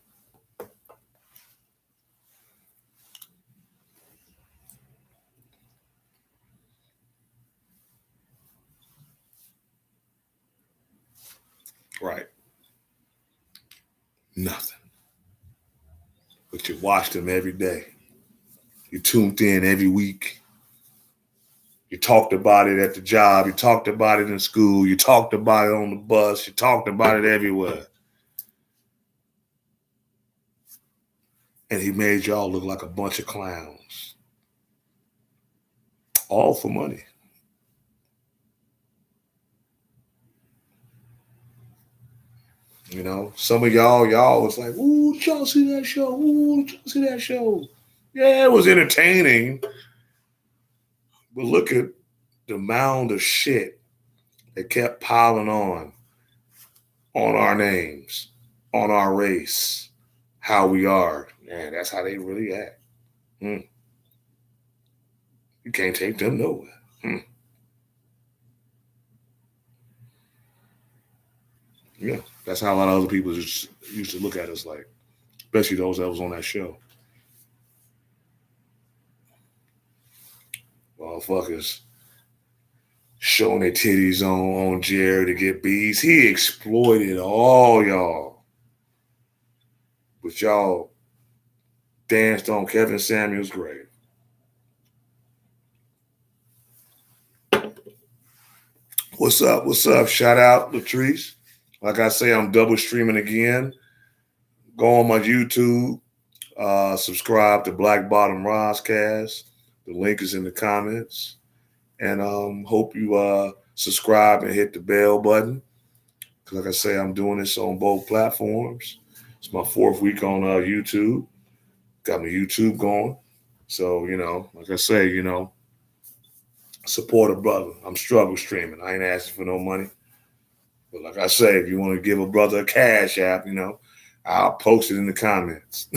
Right. Nothing. But you watched him every day. You tuned in every week. You talked about it at the job. You talked about it in school. You talked about it on the bus. You talked about it everywhere. And he made y'all look like a bunch of clowns. All for money. You know, some of y'all was like, ooh, did y'all see that show? Ooh, did y'all see that show? Yeah, it was entertaining. But look at the mound of shit that kept piling on our names, on our race, how we are. Man, that's how they really act. You can't take them nowhere. Yeah, that's how a lot of other people just used to look at us like, especially those that was on that show. Motherfuckers showing their titties on Jerry to get bees. He exploited all y'all. But y'all danced on Kevin Samuels' grave. What's up? What's up? Shout out, Latrice. Like I say, I'm double streaming again. Go on my YouTube. Subscribe to Black Bottom Roscast. The link is in the comments. And hope you subscribe and hit the bell button. Because like I say, I'm doing this on both platforms. It's my 4th week on YouTube. Got my YouTube going. So, you know, like I say, you know, support a brother. I'm struggle streaming. I ain't asking for no money. But like I say, if you want to give a brother a cash app, you know, I'll post it in the comments.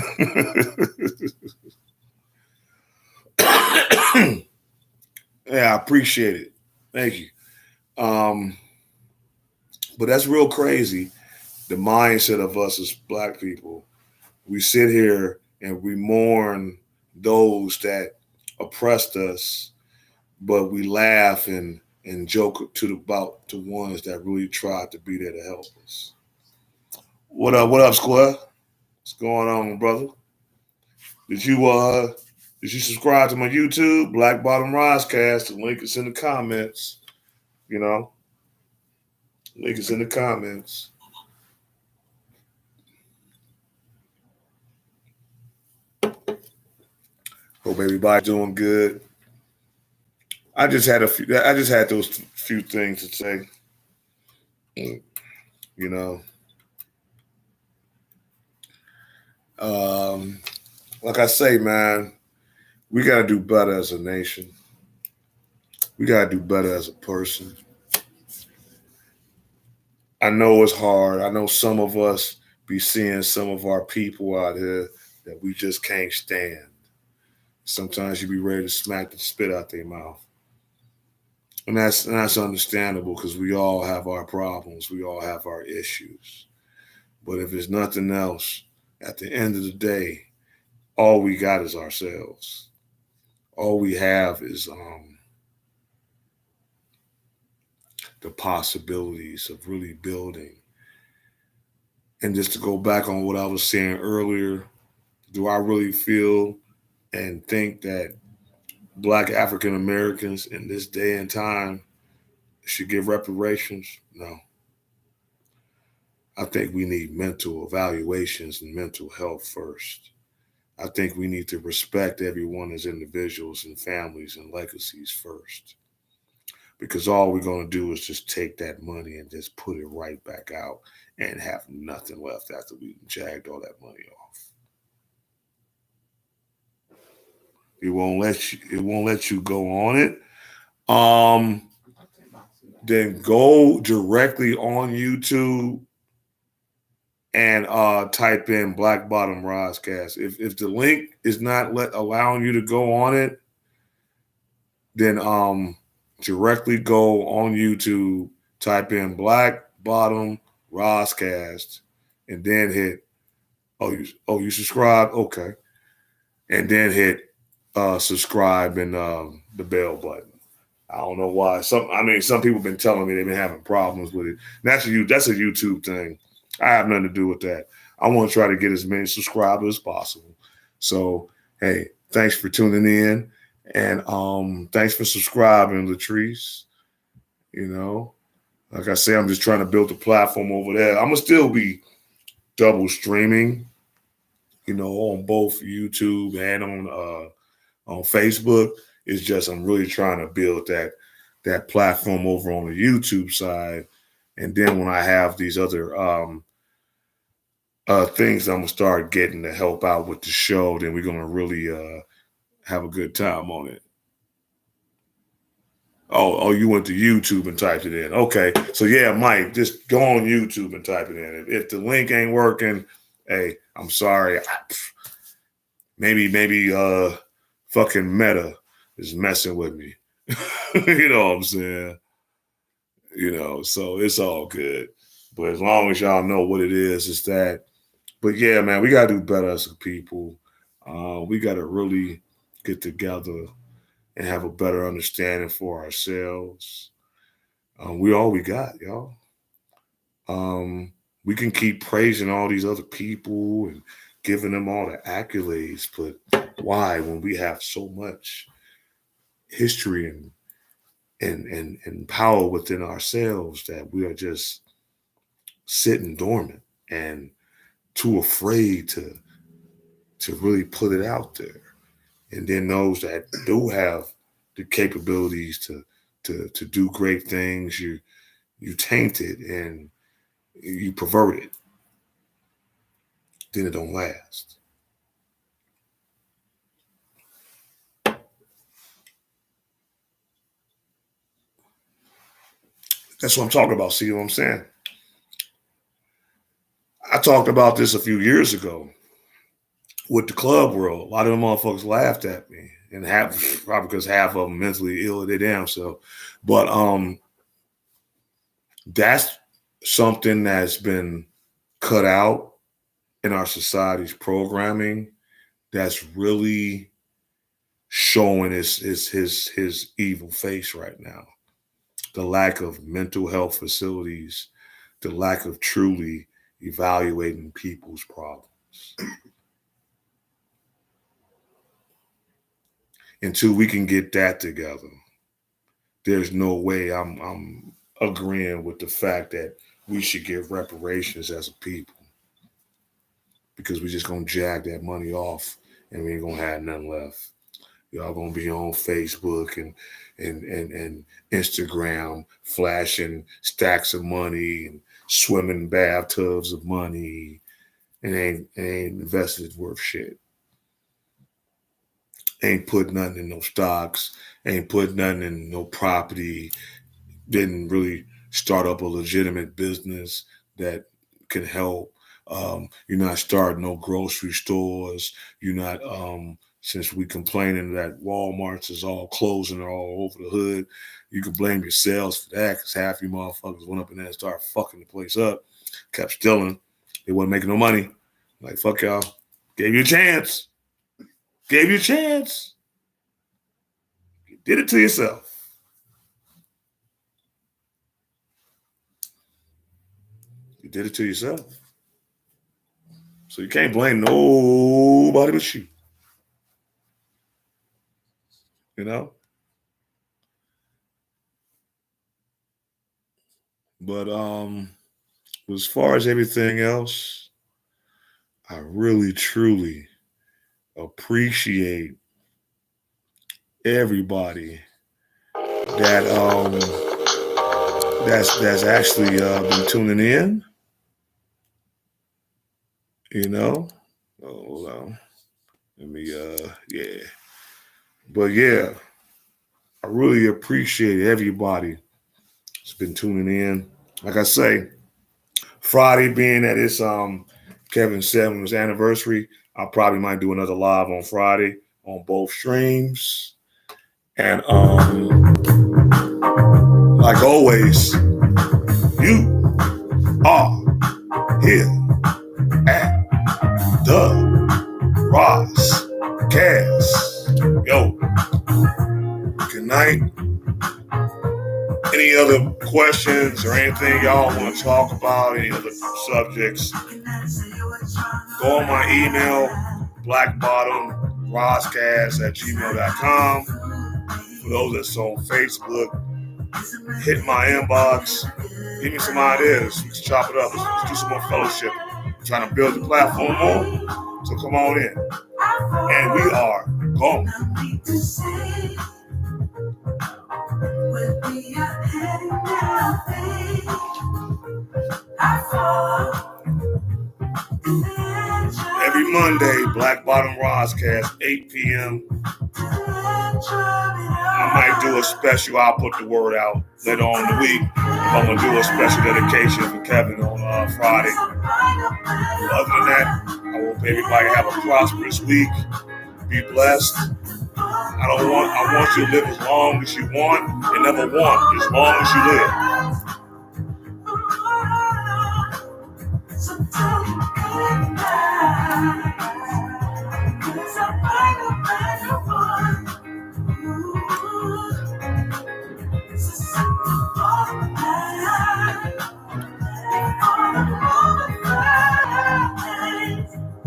Yeah, I appreciate it. Thank you. But that's real crazy. The mindset of us as Black people. We sit here and we mourn those that oppressed us, but we laugh and joke about the ones that really tried to be there to help us. What up, Square? What's going on, brother? Did you subscribe to my YouTube, Black Bottom Roscast? The link is in the comments. You know, link is in the comments. Hope everybody's doing good. I just had those few things to say. You know, like I say, man, we got to do better as a nation. We got to do better as a person. I know it's hard. I know some of us be seeing some of our people out here that we just can't stand. Sometimes you be ready to smack the spit out their mouth. And that's understandable because we all have our problems. We all have our issues. But if it's nothing else, at the end of the day, all we got is ourselves. All we have is the possibilities of really building. And just to go back on what I was saying earlier, do I really feel and think that Black African Americans in this day and time should give reparations? No. I think we need mental evaluations and mental health first. I think we need to respect everyone as individuals and families and legacies first. Because all we're going to do is just take that money and just put it right back out and have nothing left after we jagged all that money off. It won't let you go on it. Then go directly on YouTube and type in Black Bottom Roscast. If the link is not allowing you to go on it, then directly go on YouTube, type in Black Bottom Roscast, and then hit you subscribe, okay, and then hit subscribe and the bell button. I don't know why. Some people have been telling me they've been having problems with it. That's a YouTube thing. I have nothing to do with that. I want to try to get as many subscribers as possible. So, hey, thanks for tuning in. And thanks for subscribing, Latrice. You know, like I say, I'm just trying to build a platform over there. I'm going to still be double streaming, you know, on both YouTube and on Facebook. It's just I'm really trying to build that platform over on the YouTube side. And then when I have these other things I'm going to start getting to help out with the show, then we're going to really have a good time on it. Oh, you went to YouTube and typed it in. Okay. So yeah, Mike, just go on YouTube and type it in. If the link ain't working, hey, I'm sorry. Maybe fucking Meta is messing with me. You know what I'm saying? You know, so it's all good. But as long as y'all know what it is that. But yeah, man, we gotta do better as a people. We gotta really get together and have a better understanding for ourselves. We all we got, y'all. We can keep praising all these other people and giving them all the accolades, but why when we have so much history and power within ourselves that we are just sitting dormant and too afraid to really put it out there? And then those that do have the capabilities to do great things, you taint it and you pervert it. Then it don't last. That's what I'm talking about. See what I'm saying? I talked about this a few years ago with the club world. A lot of them motherfuckers laughed at me, and probably because half of them mentally ill at their damn self. But that's something that's been cut out in our society's programming. That's really showing his evil face right now. The lack of mental health facilities, the lack of truly evaluating people's problems. Until we can get that together, there's no way I'm agreeing with the fact that we should give reparations as a people, because we're just gonna jag that money off and we ain't gonna have nothing left. Y'all gonna be on Facebook and Instagram flashing stacks of money and swimming in bathtubs of money and ain't invested worth shit. Ain't put nothing in no stocks, ain't put nothing in no property, didn't really start up a legitimate business that can help. You're not starting no grocery stores. You're not, since we complaining that Walmart's is all closing or all over the hood, you can blame yourselves for that because half you motherfuckers went up in there and started fucking the place up, kept stealing. They wasn't making no money. Like, fuck y'all. Gave you a chance. Gave you a chance. You did it to yourself. You did it to yourself. So you can't blame nobody but you. You know? But as far as everything else, I really truly appreciate everybody that that's actually been tuning in. You know? Oh, hold on. Let me yeah. But yeah, I really appreciate everybody that's been tuning in. Like I say, Friday being that it's Kevin Seven's anniversary, I probably might do another live on Friday on both streams. And like always, you are here at the Roscast. Yo, good night. Any other questions or anything y'all want to talk about, any other subjects, go on my email, blackbottomroscast@gmail.com. For those that's on Facebook, hit my inbox, give me some ideas. Let's chop it up. Let's do some more fellowship. I'm trying to build the platform more, so come on in. And we are gone. Every Monday, Black Bottom Roscast, 8 p.m. I might do a special. I'll put the word out later on in the week. I'm going to do a special dedication for Kevin on Friday. Other than that, I hope everybody have a prosperous week. Be blessed. I want you to live as long as you want and never want as long as you live.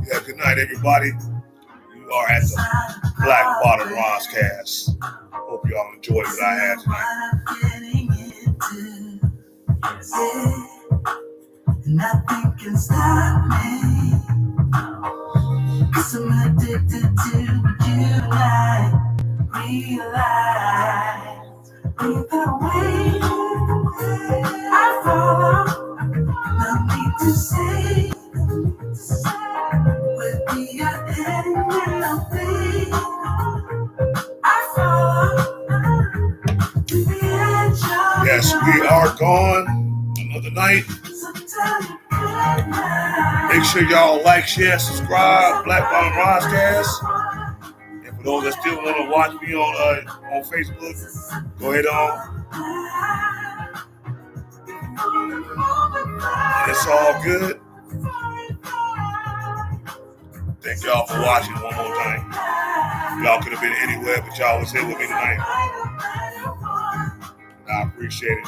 Yeah, good night, everybody. You are at the Black Bottom Roscast. Hope y'all enjoyed what I had tonight. Nothing can stop me, 'cause I'm addicted to you. And I realize with the way I follow, no need to say, with me ahead and nothing I follow. Yes, we are gone. Another night. Make sure y'all like, share, subscribe, Black Bottom Roscast. And for those that still want to watch me on Facebook, go ahead on. It's all good. Thank y'all for watching one more time. Y'all could have been anywhere, but y'all was here with me tonight. I appreciate it.